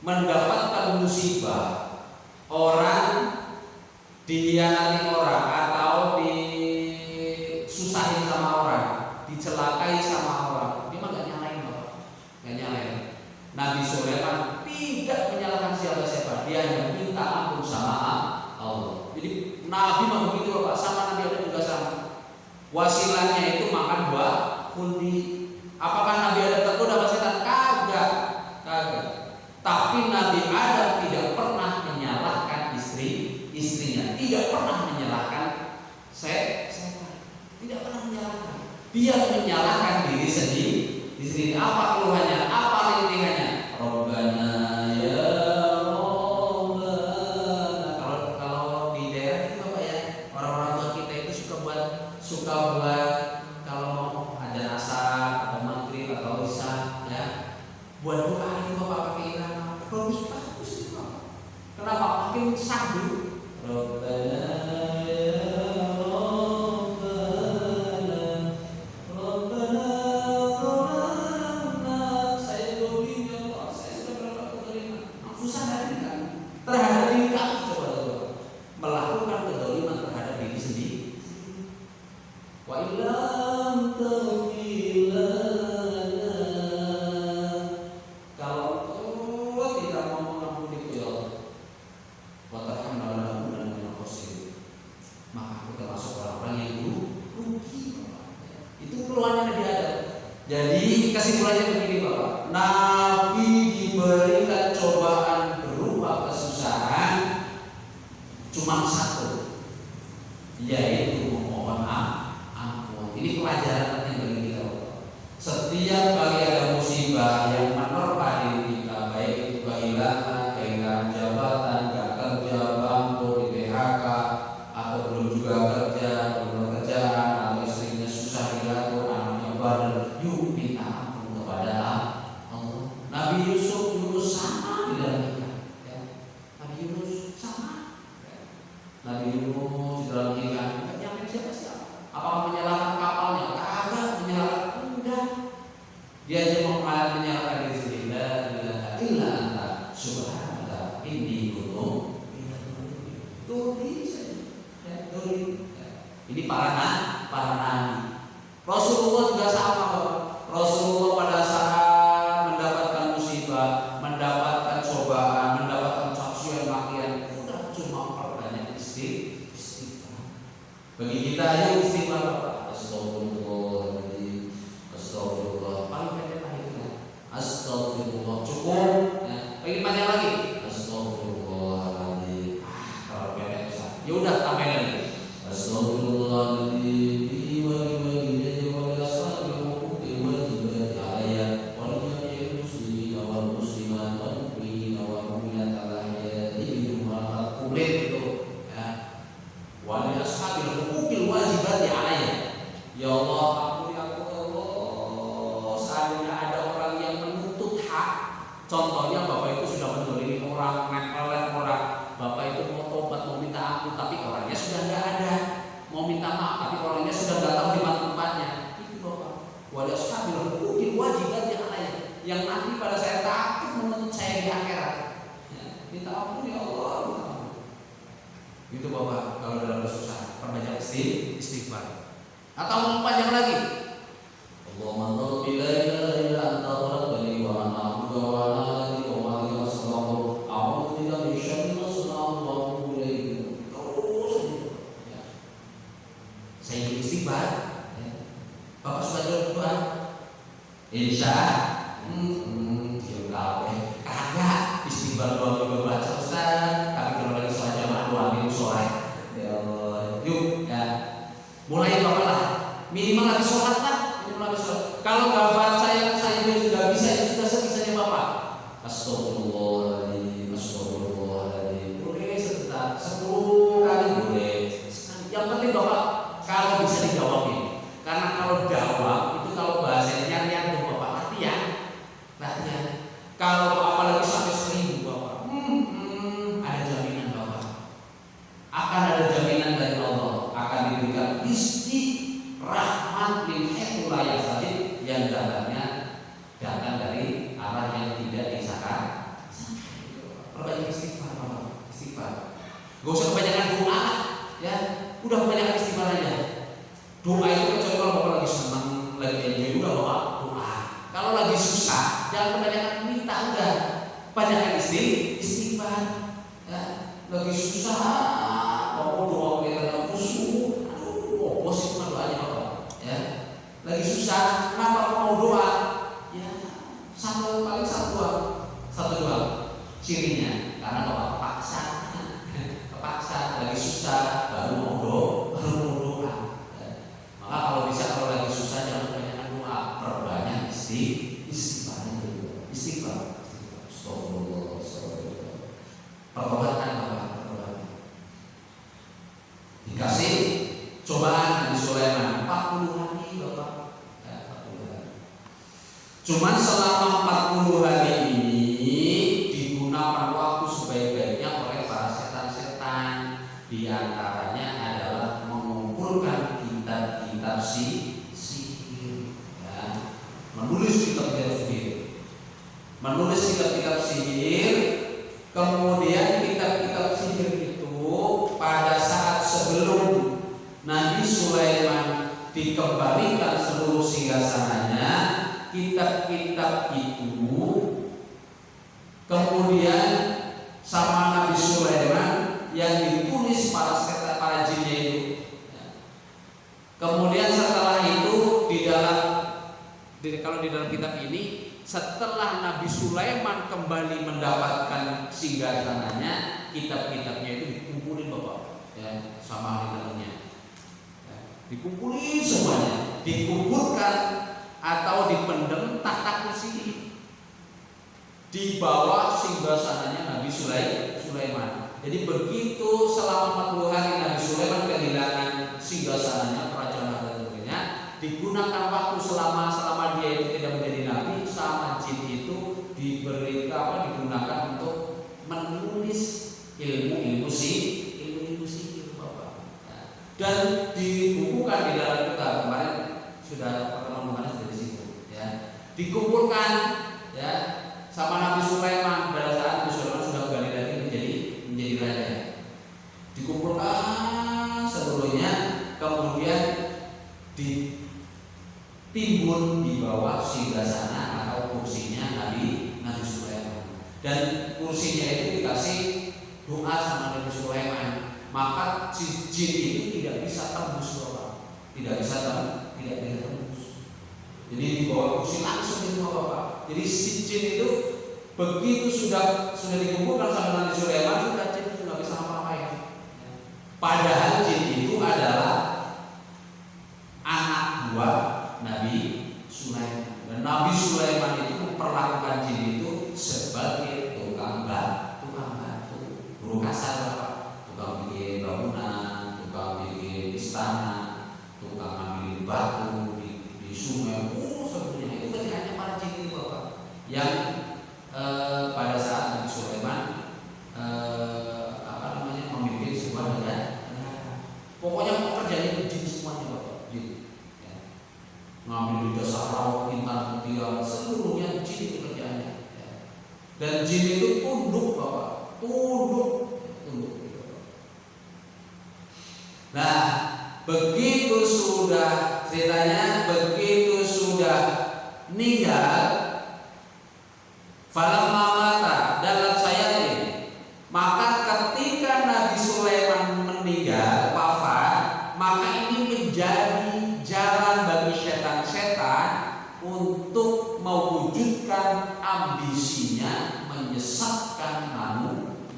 mendapatkan musibah, orang dihianati orang atau disusahin sama orang, dicelakai sama orang, dia mah gak nyalain Bapak, gak nyalain. Nabi Sulaiman tidak menyalahkan siapa-siapa, dia hanya minta ampun sama Allah. Jadi Nabi mah begitu Bapak, sama Nabi Adam juga sama. Wasilahnya itu makan buah kuldi. Apakah Nabi Adam tergoda sama setan? Kagak. Tapi Nabi Adam tidak pernah menyalahkan istrinya, tidak pernah menyalahkan setan, tidak pernah menyalahkan. Dia menyalahkan diri sendiri. Apa keluhannya? Apa rintihannya? Robbana ya Robbana. Kalau di daerah itu Bapak ya, orang-orang tua kita itu suka buat kalau mau ada asar atau maghrib atau isya ya, buat doa itu Bapak pakai irama bagus itu Bapak. Kenapa? Makin sahdu. Robbana terhadap diri kamu, coba melakukan kedoliman terhadap diri sendiri. Wa illam taghfir lana, kalau Engkau tidak mau mengampuni ya Allah, wa tarhamna lanakunanna minal khasirin, maka aku termasuk orang-orang yang rugi. Itu keluhannya Nabi Adam. Jadi kesimpulannya begini Bapak, Nabi diberikan cobaan berupa kesusahan cuma satu, yaitu memohon ampun. Ini pelajaran penting bagi kita Bapak. Setiap kali ada musibah yang menerpa diri kita, baik itu kehilangan jabatan, gak kerja, bangkrut, di PHK, atau belum juga kerja, belum kerjaan, atau istrinya susah diatur, anaknya bandel, yuk minta ampun kepada Allah. Nabi Yunus sama di dalam kita, ya. Nabi Yunus sama, ya. Nabi Yunus di dalam ikan, nyalain siapa? Apakah menyalahkan kapalnya? Kagak menyalahkan, udah. Dia hanya menyalahkan diri sendiri. La ilaha illa anta subhanaka inni kuntu minadh dhalimin. Ini para nabi. Rasulullah juga sama Bapak. Rasulullah pada saat mendapatkan musibah, mendapatkan cobaan, mendapatkan cacian makian, udah cuma perbanyak istighfar. Bagi kita aja istighfar Bapak. Astagfirullahaladzim, astagfirullah. Paling pendek lah itu kan. Astagfirullah cukup. Ya. Pengen panjang lagi. Astagfirullahaladzim. Kalau pendek bisa. Ya udah tambahin lagi. Astagfirullahaladzim. Ya Allah, ampuni aku ya Allah. Seandainya ada orang yang menuntut hak, contohnya Bapak itu sudah mendolimi orang, nempelin orang, Bapak itu mau tobat, mau minta ampun, tapi orangnya sudah nggak ada, mau minta maaf, tapi orangnya sudah nggak tahu di mana tempatnya. Itu Bapak. Wadah sabil mungkin wajibat yang lain, yang nanti pada saya takut menuntut saya di akhirat. Ya, minta ampun ya Allah. Itu Bapak kalau dalam kesusahan, perbanyak istighfar. Atau mau panjang lagi. Allahumma la ilaha illa anta khalaqtani wa ana abduka wa ana abduka wa ana rasulullah. A'udzu bika min syarri ma sana'tu wa atubu ilaik. Terus ya. Saya istighfar. Ya. Bapak suka doa? Insya kagak istighfar doa juga baca Ustaz. Tapi kalau lagi sholat jamaah doa minggu sore. Ya Allah. Yuk ya. Mulai Bapak lah, minimal lagi sholat lah, Kalau nggak baca yang saya sudah bisa, ya sudah sebisanya Bapak. Astagfirullahaladzim, astagfirullahaladzim. Boleh sebentar, 10 kali boleh. Yang penting Bapak kalau bisa dijawabin. Karena kalau jawab itu kalau bahasanya nyarian tuh Bapak latihan. Kalau apalagi sampai 1000 Bapak, ada jaminan Bapak. Akan ada jaminan dari Allah, akan diberikan rahmat min haitsu la yahtasib cobaan Nabi Sulaiman 40 hari Bapak. Ya, 40 hari. Cuman selama 40 hari ini digunakan waktu sebaik-baiknya oleh para setan-setan. Di antaranya adalah mengumpulkan kitab-kitab sihir, ya. Menulis kitab-kitab sihir, kemudian kitab-kitab sihir itu pada saat sebelum Nabi Sulaiman dikembalikan seluruh singgasananya, kitab-kitab itu kemudian sama Nabi Sulaiman yang ditulis para jinnya itu. Kemudian setelah itu kalau di dalam kitab ini, setelah Nabi Sulaiman kembali mendapatkan singgasananya, kitab-kitabnya itu dikumpulin Bapak, ya, sama ahli-ahlinya. Ya, dikumpulin semuanya, dikumpulkan atau dipendam tahta kursi di bawah singgasananya Nabi Sulaiman. Jadi begitu selama 40 hari Nabi Sulaiman kehilangan singgasananya, kerajaan dan sebagainya, digunakan waktu selama dia itu tidak menjadi nabi, sama jin itu digunakan untuk menulis ilmu sihir Bapak. Dan dikumpulkan di dalam kitab, kemarin sudah pertemuan sudah di situ, ya. Dikumpulkan, ya, sama Nabi Sulaiman pada saat Nabi Sulaiman sudah kembali lagi menjadi raja. Dikumpulkan seluruhnya, kemudian ditimbun di bawah singgasana atau kursinya Nabi Sulaiman. Dan kursinya itu dikasih doa sama Nabi Sulaiman, maka si jin itu tidak bisa tembus Bapak, tidak bisa tembus. Jadi di bawah kursi langsung itu Bapak. Jadi si jin itu begitu sudah dikumpulkan sama Nabi Sulaiman, sudah jin itu nggak bisa apa-apain. Padahal jin itu adalah anak buah Nabi Sulaiman. Dan Nabi Sulaiman itu memperlakukan jin itu sebagai tukang batu, buruh kasar Bapak, tukang bikin bangunan, tukang bikin istana, tukang ambil batu di sungai, sebetulnya itu kerjaannya para jin itu Bapak. Yang pada saat Nabi Sulaiman memimpin sebuah negara. Pokoknya pekerjaannya itu jin semuanya Bapak, jin. Ya. Ngambil di dasar laut, intan, mutiara, seluruhnya jin itu kerjaannya. Ya. Dan jin itu tunduk Bapak, tunduk. Nah, begitu sudah ceritanya, begitu sudah meninggal, falamma mata dalam sayatin, maka ketika Nabi Sulaiman meninggal, wafat, maka ini menjadi jalan bagi setan-setan untuk mewujudkan ambisinya menyesatkan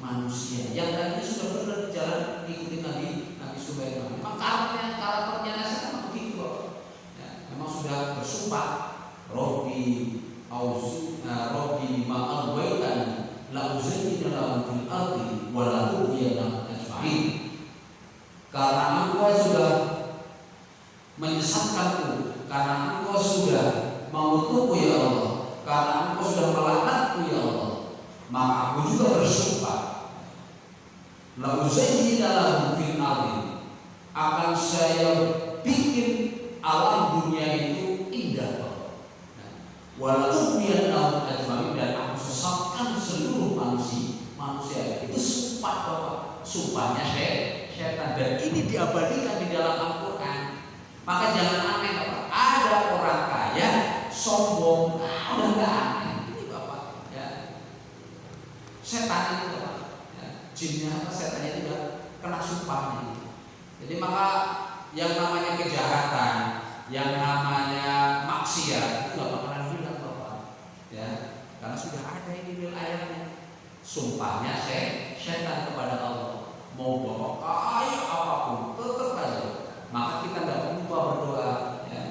manusia. Yang tadinya sudah benar jalan ikuti Nabi Sulaiman. Memang karakternya setan begitu Bapak. Ya, memang sudah bersumpah, Robbi ma'alwaitani la'uzayyina lahum fil ardi wa la'ughwiyannahum ajma'in. Karena engkau sudah menyesatkanku, karena engkau sudah mengutukku ya Allah, karena engkau sudah melaknatku ya Allah, maka aku juga bersumpah, la'uzayyina lahum fil ardi, akan saya bikin alam dunia itu indah Bapak. Walaupun ajmain, dan aku sesatkan seluruh manusia. Itu sumpah Bapak, sumpahnya setan, dan ini diabadikan di dalam Al-Quran. Maka jangan aneh Bapak, ada orang kaya sombong, udah nggak aneh ini Bapak, ya. Setan itu Bapak, ya. Jinnya apa, setannya juga kena sumpahnya. Jadi maka yang namanya kejahatan, yang namanya maksiat itu nggak bakalan hilang Bapak, ya, karena sudah ada ini wilayahnya. Sumpahnya setan kepada Allah, mau Bapak kaya apapun tetap aja. Maka kita nggak lupa berdoa, ya,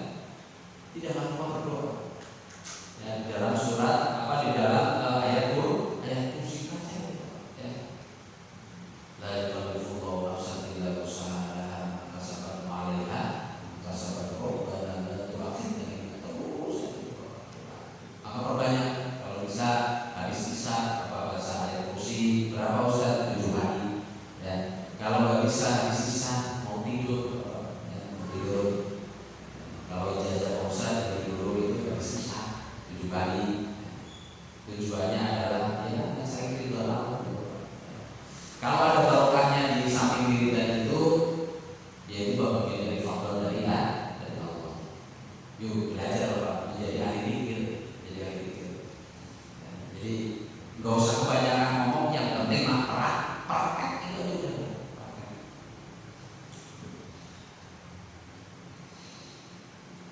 tidak lupa berdoa. Ya, di dalam surat di dalam ayat kursi saja, ya. La yukallifu Allahu nafsan illa wus'aha, kasabat ma'al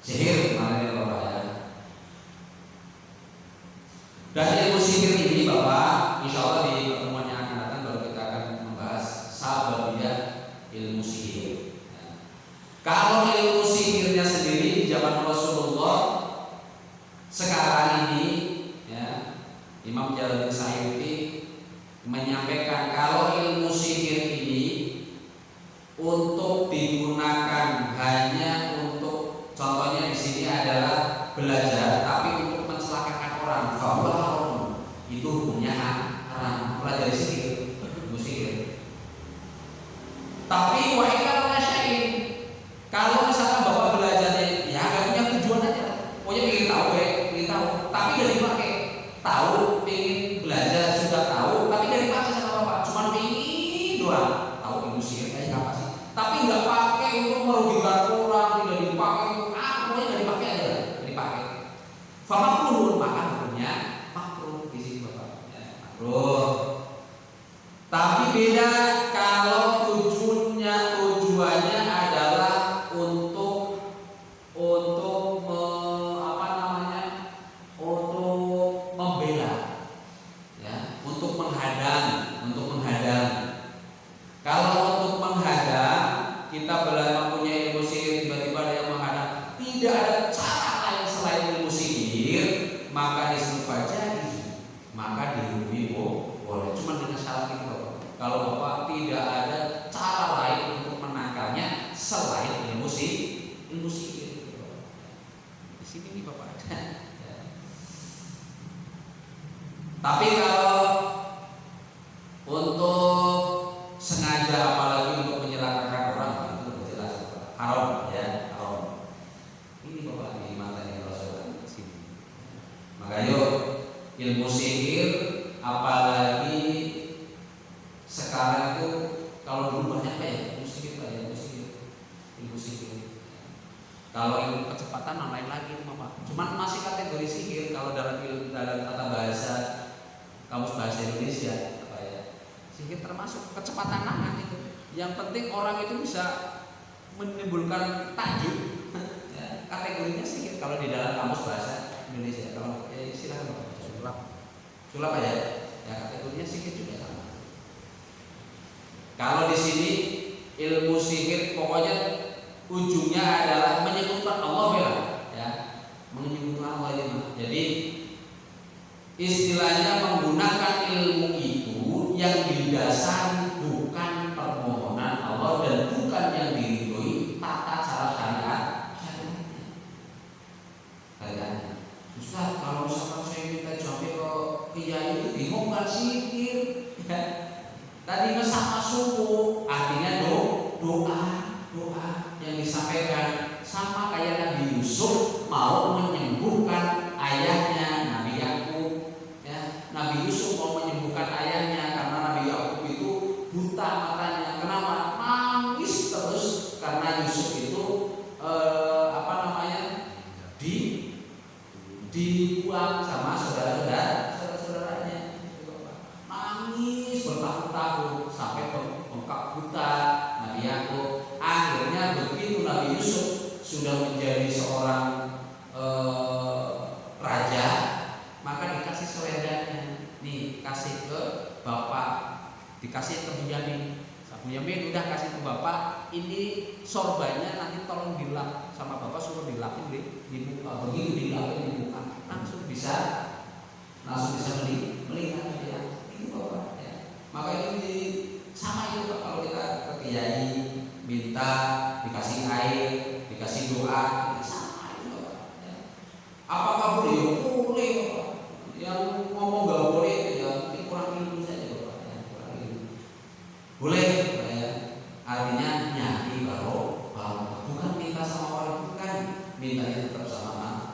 sihir kemarin ya Bapak ya. Dan ilmu sihir ini Bapak, insya Allah di pertemuan yang akan datang baru kita akan membahas sababiyah ilmu sihir. Kalau ilmu sihirnya sendiri di zaman Rasulullah sekarang ini, ya, Imam Jalaluddin Sayyuti menyampaikan kalau ilmu sihir ini untuk digunakan hanya untuk, contohnya di sini adalah belajar, tapi untuk mencelakakan orang, itu hukumnya haram, pelajari sihir, ilmu sihir. Tapi kalau misalkan Bapak belajarnya ya nggak punya tujuan aja, pokoknya pengen tahu, tapi nggak dipakai. Tahu, pengen belajar, sudah tahu, tapi nggak dipakai sama Bapak, cuma pengen doang. Tahu ilmu sihir kayak apa sih? Tapi nggak pakai untuk merugikan orang, tidak dipakai, pokoknya nggak dipakai aja, nggak dipakai. Famakruh, maka hukumnya makruh di sini Bapak. Ya, makruh. Tapi beda kalau tujuannya adalah untuk membela, ya, untuk menghadang. Kalau untuk menghadang, kita belajar punya ilmu sihir, tiba-tiba ada yang menghadang, tidak ada cara lain selain ilmu sihir, maka disebut fajari, maka dihukumi boleh. Cuma dengan syarat itu Bapak. Kalau Bapak tidak ada cara lain untuk menangkalnya selain ilmu sihir. Di sini nih Bapak ada. Tapi kalau untuk sengaja, apalagi untuk menyelakakan orang, itu sudah jelas haram, ya, haram. Ini Bapak di matanya Rasulullah di sini. Maka yuk ilmu sihir, apalagi sekarang itu kalau dulu banyak ya ilmu sihir. Kalau ilmu kecepatan lain lagi Bapak. Cuman masih kategori sihir kalau dalam tata bahasa Kamus Bahasa Indonesia apa ya? Sihir termasuk kecepatan tangan itu. Yang penting orang itu bisa menimbulkan takjub. Ya, kategorinya sihir kalau di dalam Kamus Bahasa Indonesia. Kalau silakan Bapak. Sulap aja. Ya, kategorinya sihir juga sama. Kalau di sini ilmu sihir pokoknya ujungnya adalah menyebutkan Allah, ya, menyebutkan Allah ya. Jadi istilahnya menggunakan ilmu itu yang didasari bukan permohonan Allah dan bukan yang diridhoi tata cara syariatnya. Ustaz, kalau misalkan saya minta jambe ke kiai itu bingung kan sihir, ya. Tadi sama subuh artinya doa yang disampaikan sama kayak Nabi Yusuf mau menyembuhkan ayahnya Nabi Yakub, ya. Nabi Yusuf mau menyembuhkan ayahnya karena Nabi Yakub itu buta matanya. Kenapa? Nangis terus karena Yusuf itu dibuang sama saudara-saudaranya. Nangis bertahun-tahun sampai bengkak buta Nabi Yakub. Akhirnya begitu Nabi Yusuf sudah menjadi seorang raja, maka dikasih selendangnya. Nih, kasih ke bapak, dikasih ke Bunyamin. Bunyamin udah kasih ke bapak, ini sorbannya nanti tolong dilap sama bapak, suruh dilapin di muka. Begitu dilapin di muka, langsung bisa melihat ya. Ini bapak ya. Maka ini sama itu Pak, kalau kita ke kiai minta dikasih air, dikasih doa, ini sama itu Bapak. Ya. Apakah boleh? Ya boleh Bapak. Yang ngomong gak boleh ya mungkin kurang ilmu saja Bapak. Ya, kurang ilmu. Boleh Bapak ya. Artinya nyari baru bukan minta sama orang, bukan mintanya tetap sama Allah.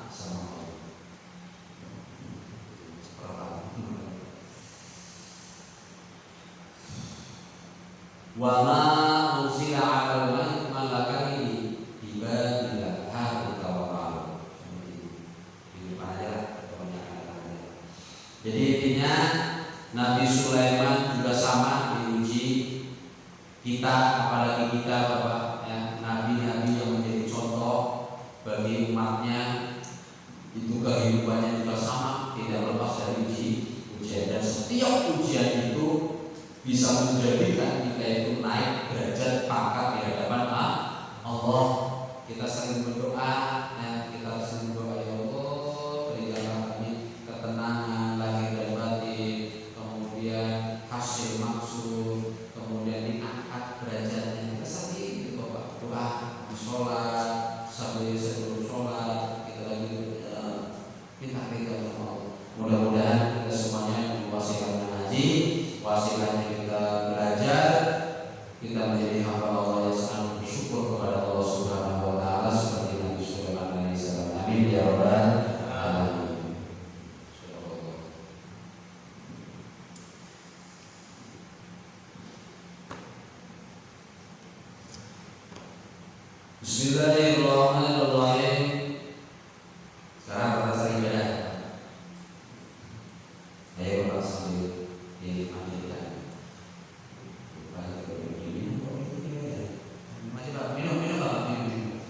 Wa ma unzila 'alal malakani ibadillah Harut wa Marut. Ini aja kebanyakan. Jadi intinya Nabi Sulaiman juga sama diuji. Kita apalagi kita Bapak ya, nabi-nabi yang menjadi contoh bagi umat Bismillahirrahmanirrahim. Sekarang kita cari ibadah. Ayo Bapak sambil dimandikan. Masih Pak, minum Pak, minum.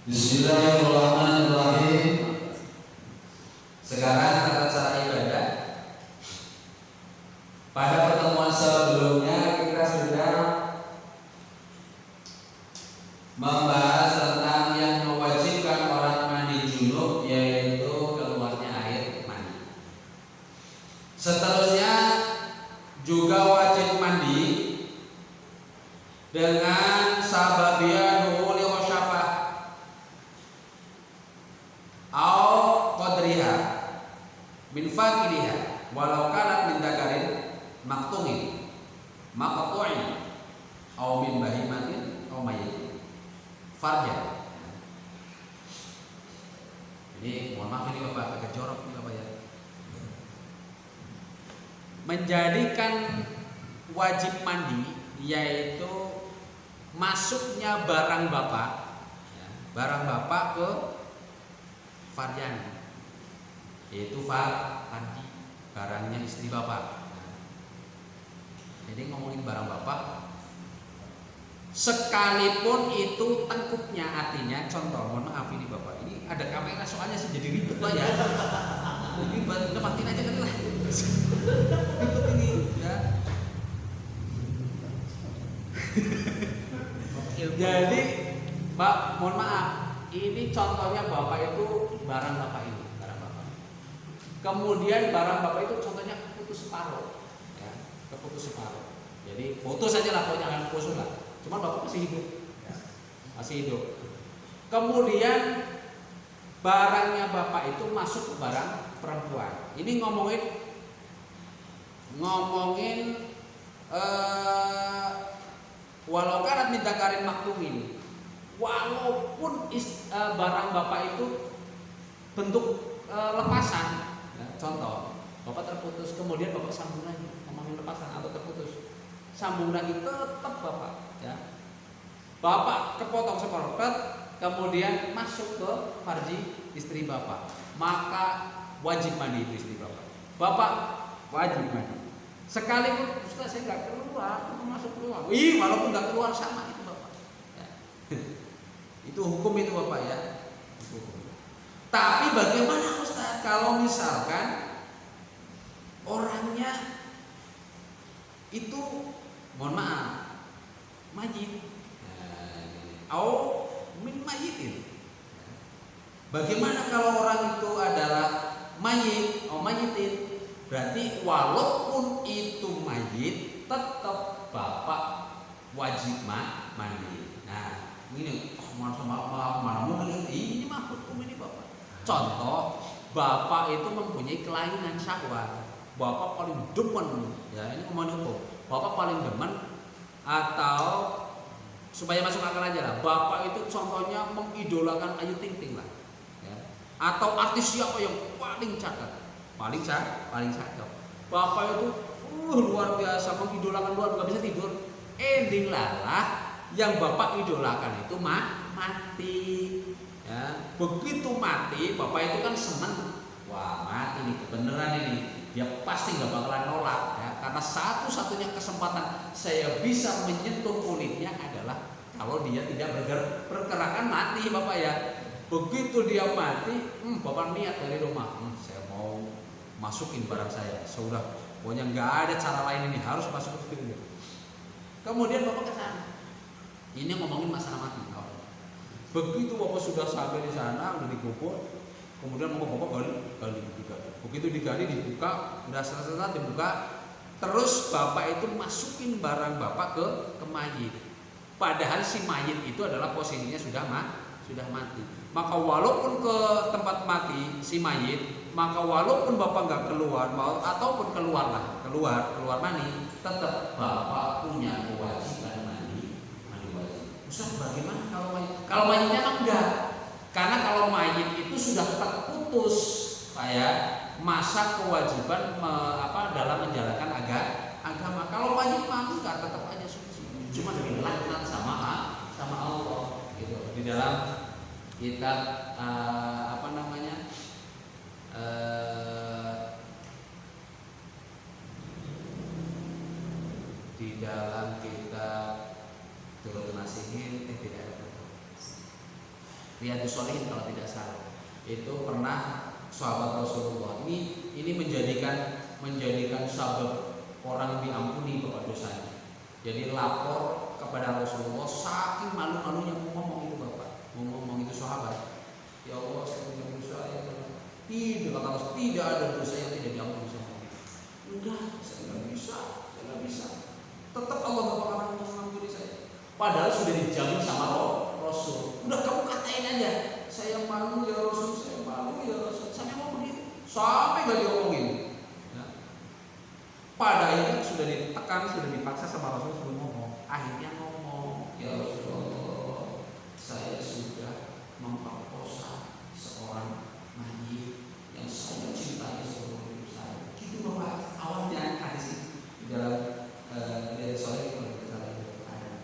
Bismillahirrahmanirrahim. Sekarang tata cara ibadah. Pada pertemuan sebelumnya kita sudah membahas tentang yang mewajibkan orang mandi junub, yaitu Keluarnya air mani. seterusnya juga wajib mandi dengan sababiyah dukhuli khasyafah au qadriha min faqiliha walau kanat min dzakarin maqtumin maqtu'in au min bahimatin au mayyitin farja. Ini mohon maaf ini Bapak agak jorok ini Bapak ya. Menjadikan wajib mandi yaitu masuknya barang Bapak, ya, barang Bapak ke farjan, yaitu farji, barangnya istri Bapak. Jadi ngomongin barang Bapak, sekalipun itu tengkuknya, artinya contoh, mohon maaf ini Bapak, ini ada kamera soalnya sih jadi ribet lah ya. Ini lepatin aja kali lah. Ribet ini ya. Jadi Pak, mohon maaf, ini contohnya Bapak itu barang Bapak ini, barang Bapak. Kemudian barang Bapak itu contohnya keputus separuh, ya, keputus separuh. Jadi putus aja lah, pokoknya jangan putus lah. Cuman Bapak masih hidup, ya, masih hidup. Kemudian barangnya Bapak itu masuk ke barang perempuan. Ini ngomongin walau kanat min dzakarin maktumin, walaupun barang Bapak itu bentuk lepasan, ya, contoh Bapak terputus, kemudian Bapak sambung lagi, ngomongin lepasan atau terputus, sambung lagi tetap Bapak, ya, Bapak kepotong separuh, kemudian masuk ke farji istri Bapak, maka wajib mandi itu istri Bapak. Bapak wajib mandi. Sekalipun Ustaz saya nggak keluar, aku masuk keluar. Walaupun nggak keluar sama itu Bapak. Ya. Itu hukum itu Bapak ya. Hukum. Tapi bagaimana Ustaz kalau misalkan orangnya itu mohon maaf mayit, au min mayitin. Bagaimana kalau orang itu adalah mayit, au mayitin? Berarti walaupun itu mayit, tetap Bapak wajib mandi. Nah, ini mana mungkin ini mah hukum ini Bapak. Contoh, Bapak itu mempunyai kelainan syahwat. Bapak paling demen, ya ini ngomongin hukum. Bapak paling demen atau supaya masuk akal aja lah. Bapak itu contohnya mengidolakan Ayu Ting Ting lah, ya. Atau artis siapa yang paling cakep? Paling cakep. Bapak itu luar biasa mengidolakan, luar nggak bisa tidur. Ending lalah yang Bapak idolakan itu mati. Ya, begitu mati, Bapak itu kan senang. Wah mati nih, kebenaran ini. Dia pasti nggak bakalan nolak. Ya, karena satu-satunya kesempatan saya bisa menyentuh kulitnya adalah kalau dia tidak bergerakan mati Bapak ya. Begitu dia mati, Bapak niat dari rumah, saya mau masukin barang saya, sudah, pokoknya nggak ada cara lain ini, harus masuk ke situ. Kemudian Bapak ke sana. Ini ngomongin masalah mati. Begitu Bapak sudah sampai di sana, udah dikubur, kemudian Bapak gali. Begitu digali, dibuka, udah selesai dibuka, terus Bapak itu masukin barang Bapak ke mayit. Padahal si mayit itu adalah posisinya sudah mati. Maka walaupun ke tempat mati si mayit, maka walaupun Bapak nggak keluar, ataupun keluar mani, tetap Bapak punya kewajiban mandi wajib. Ustaz, bagaimana kalau mayit? Kalau mayitnya enggak, karena kalau mayit itu sudah terputus saya masa kewajiban dalam menjalankan agama. Kalau wajib mah enggak, tetap aja suci. Cuma dilaknat sama Allah gitu. Di dalam kitab di dalam kitab Durratun Nasihin tidak ada betul. Riyadhus Shalihin kalau tidak salah. Itu pernah sahabat Rasulullah ini menjadikan sabab orang diampuni Bapak dosanya. Jadi lapor kepada Rasulullah saking malu-malunya ngomong itu Bapak, ngomong itu sahabat. Ya Allah, saya punya dosa ya Allah. Tidak ada dosa yang tidak diampuni sama Allah. Enggak, saya nggak bisa. Tetap Allah Bapak akan mengampuni saya. Padahal sudah dijamin sama Rasul. Udah kamu katain aja. Saya malu ya Rasul, saya malu ya Rasul. Sampai mau begitu. Sampai gak diomongin. Ya. Pada akhirnya sudah ditekan, sudah dipaksa sama Rasul sebelum ngomong. Akhirnya ngomong, ya Rasulullah, saya sudah memperkosa seorang nabi yang saya cintai seumur hidup saya. Gitu Bapak. Awalnya hadis ini di dalam dari sore kalau kita ada.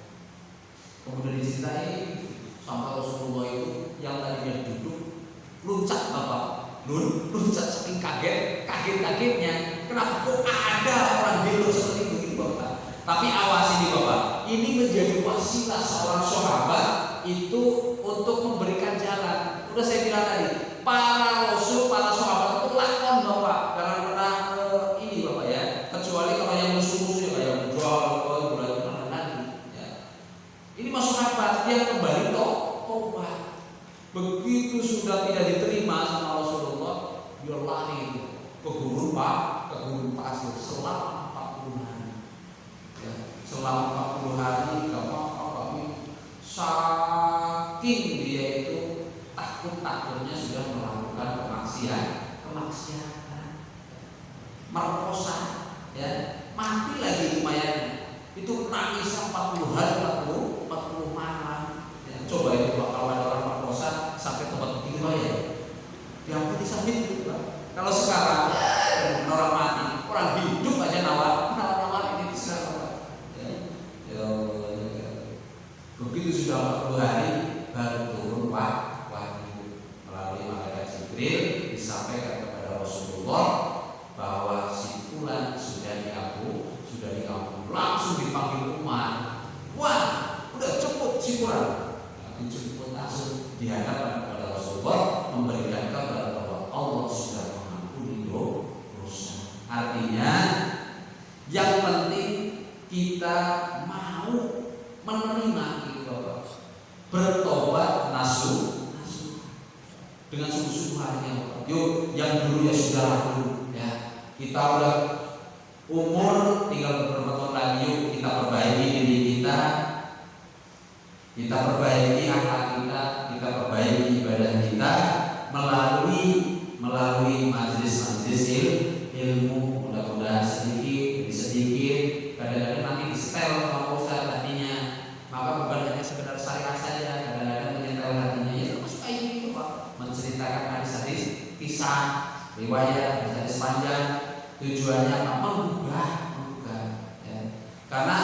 Kemudian dicintai sampai Rasulullah itu yang tadinya duduk loncat Bapak, loncat saking kagetnya. Kenapa kok ada orang gelo seperti itu gitu Bapak? Tapi awas ini Bapak, ini menjadi wasilah seorang sahabat itu untuk memberikan jalan. Udah saya bilang tadi, para rasul, para sahabat itu lakon Bapak, jangan pernah ini Bapak ya. Kecuali kalau yang musuh-musuhnya kayak menjual, berarti nanti. Ya. Ini masuk sahabat, dia kembali tobat. Begitu sudah tidak diterima sama Rasulullah, dia lari ke gurun pasir selama 40 hari. Ya, selama 40 hari kami saking dia itu takutnya sudah melakukan kemaksiatan, merkosa, ya, mati lagi itu mayatnya. Itu nangis 40 hari 40 malam. Ya, coba itu kalau ada orang merkosa sampai tempat begitu ya. Diampuni sampai itu, Pak. Kalau sekarang orang mati, orang hidup aja nawar ini sekarang, Pak. Ya. Begitu sudah 40 hari baru turun wahyu melalui malaikat Jibril disampaikan kepada Rasulullah bahwa si fulan sudah diampuni, langsung dipanggil Umar. Wah, udah cepet si fulan. Dijemput langsung dihadapkan kepada Rasulullah, memberikan kabar bahwa Allah sudah mengampuni dosa. Artinya yang penting kita mau menerima itu Bapak, bertobat nasuh dengan sungguh-sungguh hatinya Bapak. Yuk, yang dulu ya sudahlah dulu ya. Kita udah umur tinggal beberapa tahun lagi, yuk kita perbaiki diri kita perbaiki akhlak kita perbaiki ibadah kita melalui majelis ilmu. Mudah-mudahan sedikit demi sedikit, kadang-kadang nanti disetel sama Ustaz hatinya, maka bukan hanya sekedar syariah saja, kadang-kadang menyetel hatinya ya termasuk itu Pak, menceritakan hadis-hadis kisah riwayat, hadis-hadis panjang. Tujuannya apa? Menggugah ya. Karena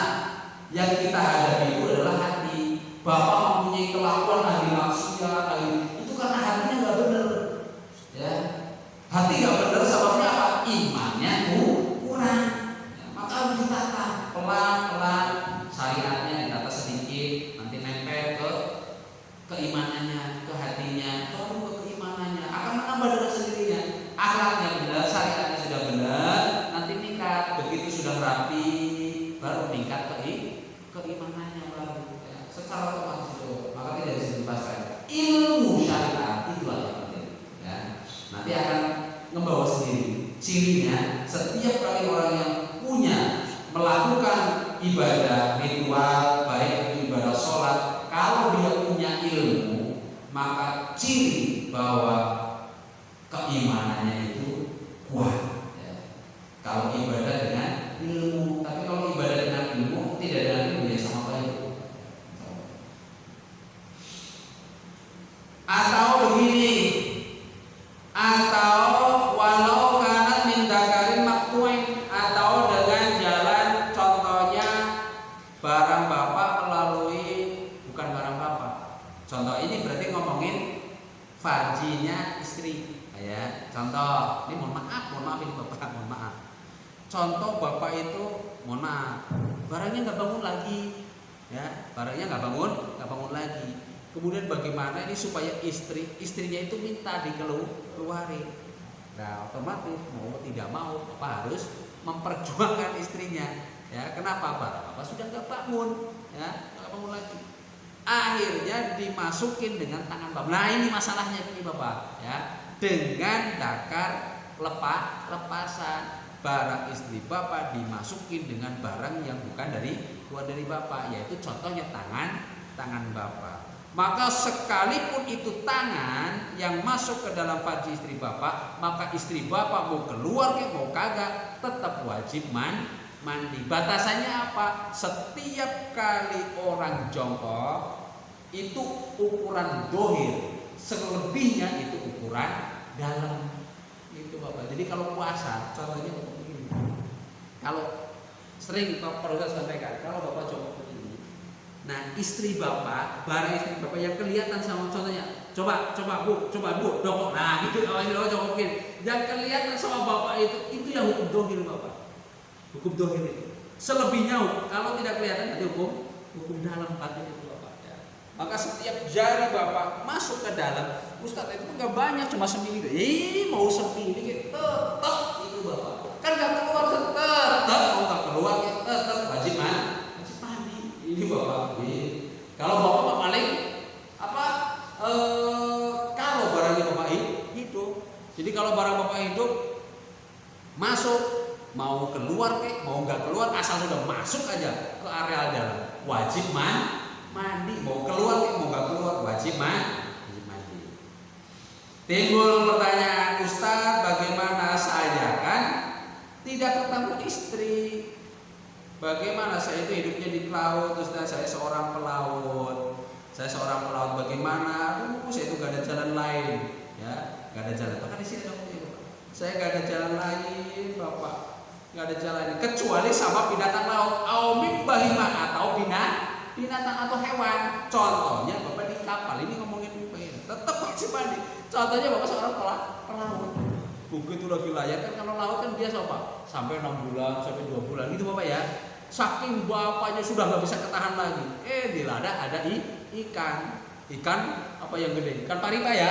yang kita hadapi itu adalah hati. Bapak mempunyai kelakuan ahli maksiat, itu karena hatinya nggak benar, ya. Hati nggak benar, sebabnya apa? Imannya kurang. Ya, maka harus ditata pelan-pelan, syariatnya ditata sedikit, nanti nempel ke keimanannya, ke hatinya, baru ke keimanannya akan menambah dengan sendirinya. Akhlaknya benar, syariatnya sudah benar, nanti meningkat. Begitu sudah rapi, baru meningkat keimanannya baru. Secara otomatis itu, maka tidak bisa dilepaskan. Ilmu syariat itulah yang penting. Ya. Nanti akan membawa sendiri. Cirinya, setiap kali orang yang punya melakukan ibadah ritual, baik itu ibadah sholat, kalau dia punya ilmu, maka ciri bahwa keimanannya itu kuat. Ya. Kalau ibadah dengan ilmu, tapi kalau ibadah dengan ilmu tidak dengan ilmu ya sama baik. Atau begini, atau Contoh, ini mohon maaf ini bapak, mohon maaf. Contoh bapak itu, mohon maaf, barangnya nggak bangun lagi, ya, barangnya nggak bangun lagi. Kemudian bagaimana ini supaya istrinya itu minta dikeluarin. Nah, otomatis mau tidak mau bapak harus memperjuangkan istrinya. Ya, kenapa? Bapak sudah nggak bangun, ya, nggak bangun lagi. Akhirnya dimasukin dengan tangan bapak. Nah, ini masalahnya ini bapak, ya. Dengan dakar lepasan barang istri bapak dimasukin dengan barang yang bukan keluar dari bapak, yaitu contohnya tangan bapak. Maka sekalipun itu tangan yang masuk ke dalam farji istri bapak, maka istri bapak mau keluar mau kagak tetap wajib mandi. Batasannya apa? Setiap kali orang jongkok itu ukuran dohir, selebihnya itu ukuran dalam. Itu bapak. Jadi kalau puasa, contohnya begini. Kalau sering perlu saya sampaikan, kalau bapak jongkok begini, nah istri bapak, barang istri bapak yang kelihatan sama, contohnya, coba bu, jongkok. Nah gitu, kalau istri bapak jongkok begini, yang kelihatan sama bapak itu yang hukum dohir bapak. Hukum dohir itu. Selebihnya kalau tidak kelihatan itu hukum dalam artinya itu bapak. Ya. Maka setiap jari bapak masuk ke dalam, Ustadz itu nggak banyak, cuma semili. Mau semili tetap itu bapak. Kan nggak keluar tetap mau nggak keluar tetap wajib mandi. Ini bapak. Kalau bapak paling apa? Kalau barangnya bapak hidup. Jadi kalau barang bapak hidup masuk. Mau keluar mau nggak keluar, asal sudah masuk aja ke area dalam wajib mandi. Mau keluar mau nggak keluar wajib mandi. Timbul pertanyaan, Ustadz, bagaimana saya kan tidak ketemu istri? Bagaimana saya itu hidupnya di laut, Ustadz, saya seorang pelaut. Bagaimana? Saya itu gak ada jalan lain, ya, gak ada jalan. Bahkan di sini dong, saya gak ada jalan lain, bapak. Nggak ada jalan kecuali sama binatang laut, aumim bahima atau binatang atau hewan. Contohnya bapak di kapal ini ngomongin tetap wajib mandi. Contohnya bapak seorang pelaut. Begitu lagi layar kan, kalau laut kan biasa pak sampai 6 bulan sampai 2 bulan gitu bapak ya. Saking bapaknya sudah nggak bisa ketahan lagi. Di lada ada ikan apa yang gede? Ikan parita ya.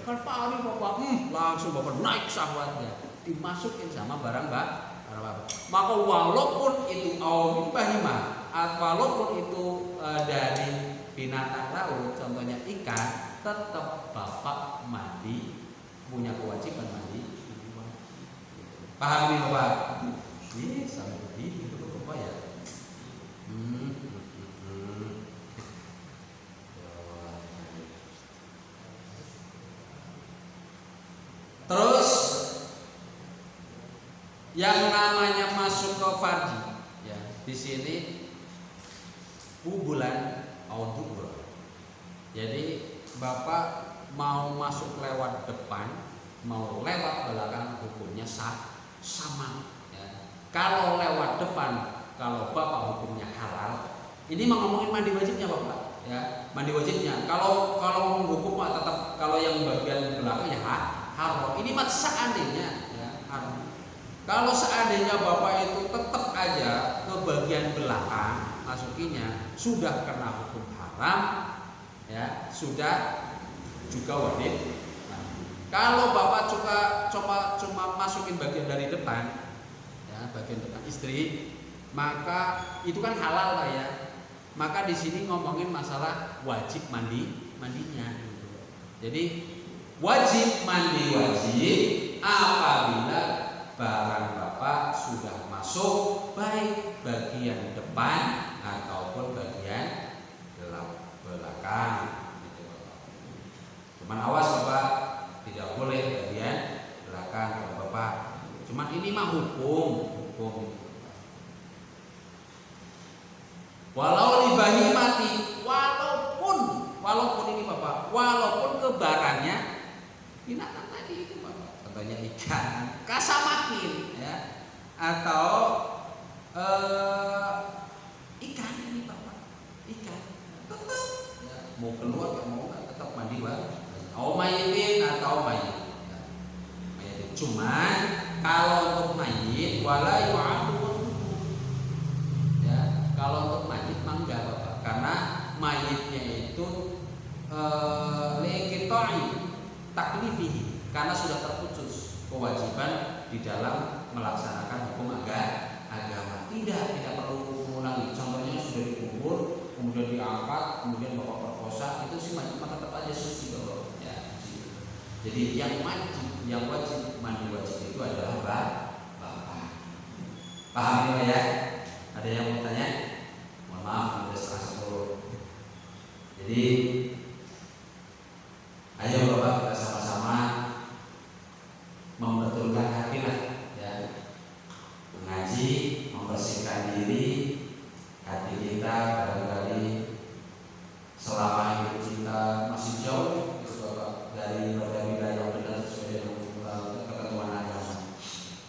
Kan paling bapak langsung bapak naik syahwatnya, dimasukin sama barang bapak. Maka walaupun itu aumim bahima, walaupun itu dari binatang laut, contohnya ikan, tetap bapak mandi, punya kewajiban mandi. Paham ini bapak? Ini sampai begini itu bapak ya. Terus yang namanya masuk ke farji, ya, di sini bulan audubur. Jadi bapak mau masuk lewat depan, mau lewat belakang, hukumnya sama. Ya. Kalau lewat depan, kalau bapak hukumnya halal. Ini mau ngomongin mandi wajibnya bapak, ya, mandi wajibnya. Kalau ngomong hukum pak tetap kalau yang bagian belakang ya haram. Ini mah seandainya ya, haram. Kalau seandainya bapak itu tetap aja ke bagian belakang masukinya sudah kena hukum haram, ya, sudah juga wajib. Nah, kalau bapak cuma masukin bagian dari depan, ya, bagian depan istri, maka itu kan halal lah ya. Maka di sini ngomongin masalah wajib mandinya. Gitu. Jadi wajib mandi apabila barang bapak sudah masuk baik bagian depan ataupun bagian belakang. Gitu, bapak. Cuman awas bapak, tidak boleh bagian belakang kalau bapak. Cuman ini mah hukum. Walau libahi mati, walaupun ini bapak, walaupun ke barangnya binatang tadi itu bapak, contohnya ikan, kasamakin, ya, atau ikan ini bapak, ikan tetap ya, mau keluar ya mau nggak tetap mandi bapak. Aumayitin atau mayit. Ya. Mayit. Cuman kalau untuk mayit wala yu'adu, ya, kalau untuk mayit mah enggak Bapak, karena mayitnya itu liqita'i taklifihi, karena sudah terputus kewajiban di dalam melaksanakan hukum agama. Tidak perlu mengulangi. Contohnya sudah dikubur, kemudian diangkat, kemudian Bapak perkosa, itu sih mayit tetap aja suci Bapak. Ya, suci. Jadi yang wajib mandi wajib itu adalah Bapak. Paham ya? Ada yang mau tanya? Mohon maaf, sudah setengah 10. Jadi ayo Bapak kita sama-sama membetulkan hati lah, ya. Mengaji, membersihkan diri, hati kita barangkali selama hidup kita masih jauh Bapak dari benda-benda yang benar sesuai dengan ketentuan agama.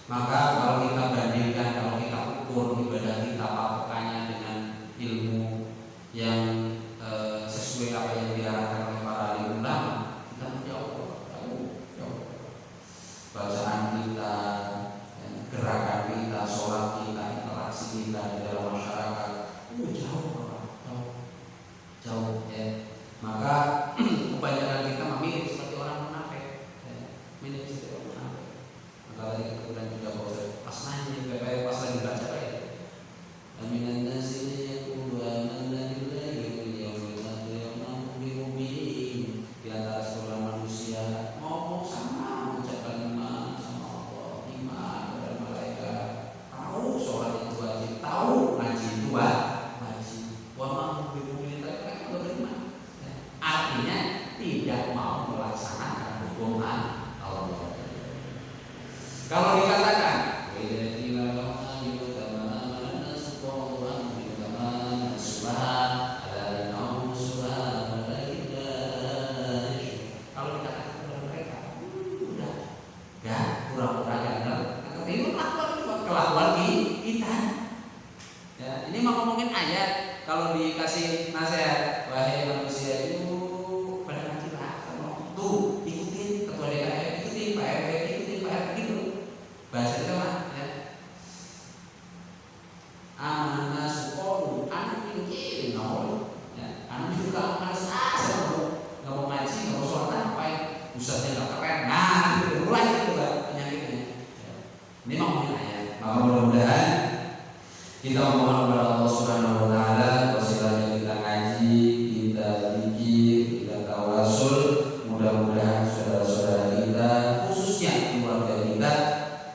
Maka kalau kita bandingkan, kalau kita ukur ibadah kita patokannya dengan ilmu yang sesuai apa yang diarahkan oleh para alim ulama, kita menjauh. Bacaan kita, gerakan kita, sholat kita, interaksi kita di dalam masyarakat, jauh ya. Maka kebanyakan kita memilih seperti orang munafik, ya. Maka tadi kemudian juga pas nanya, pas lagi baca kayak aminan nasi yaqulu amanna billahi wal yawmil akhir wa ma hum bimu'minin. Di antara seorang manusia ngomong sama, mengucapkan iman sama Allah, iman kepada malaikat, tahu sholat itu wajib, tahu ngaji itu wajib, wa ma hum bimu'minin, tapi mereka tidak beriman. Artinya tidak mau melaksanakan hukum Allah. Kalau dikatakan kalau dikasih nasihat, wahai manusia itu pada ngajilah, tuh ikutin ketua DKM, ikutin Pak RW, ikutin Pak RT gitu. Bahasa kita mah ya. Amanah suqulu anu ini nol. Ya, anu juga malas aja enggak mau ngaji, enggak mau sholat, ngapain? Ustaznya enggak keren. Nah, itu mulai itu penyakitnya. Ya. Ini mau ngomongin ayat. Maka mudah-mudahan kita memohon kepada Allah Subhanahu wa taala wasilahnya kita ngaji, kita zikir, kita tawasul, mudah-mudahan saudara-saudara kita, khususnya keluarga kita,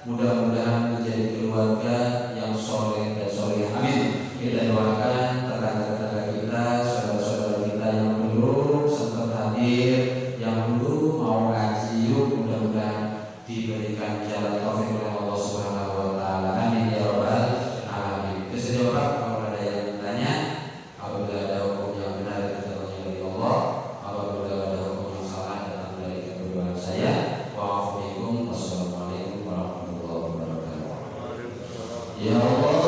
mudah-mudahan menjadi keluarga yang soleh dan soleh. Amin. Kita doakan tetangga-tetangga kita, saudara-saudara kita yang belum sempat hadir, yang belum mau ngaji, mudah-mudahan diberikan jalan taufik oleh Allah Subhanahu wa taala. Amin ya rabbal alamin. Jawab kalau ada yang bertanya. Apabila ada hukum yang benar datangnya dari Allah, apabila ada hukum yang salah datang dari kedua saya. Wa'alaikum wassalamualaikum warahmatullahi wabarakatuh. Ya Allah.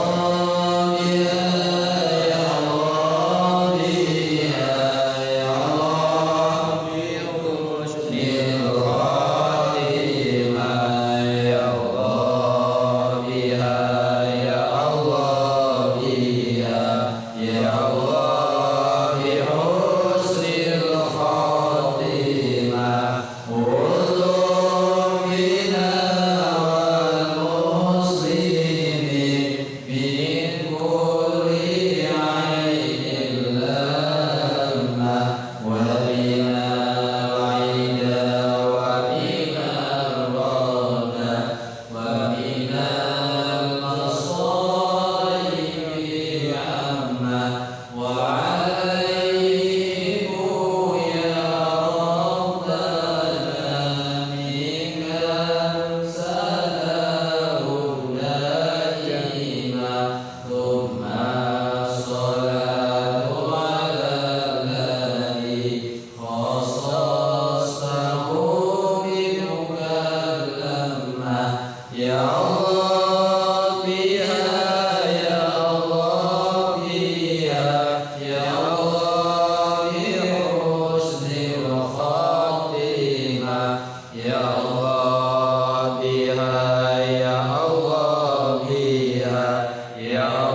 Ya Allah biha, Ya Allah biha, Ya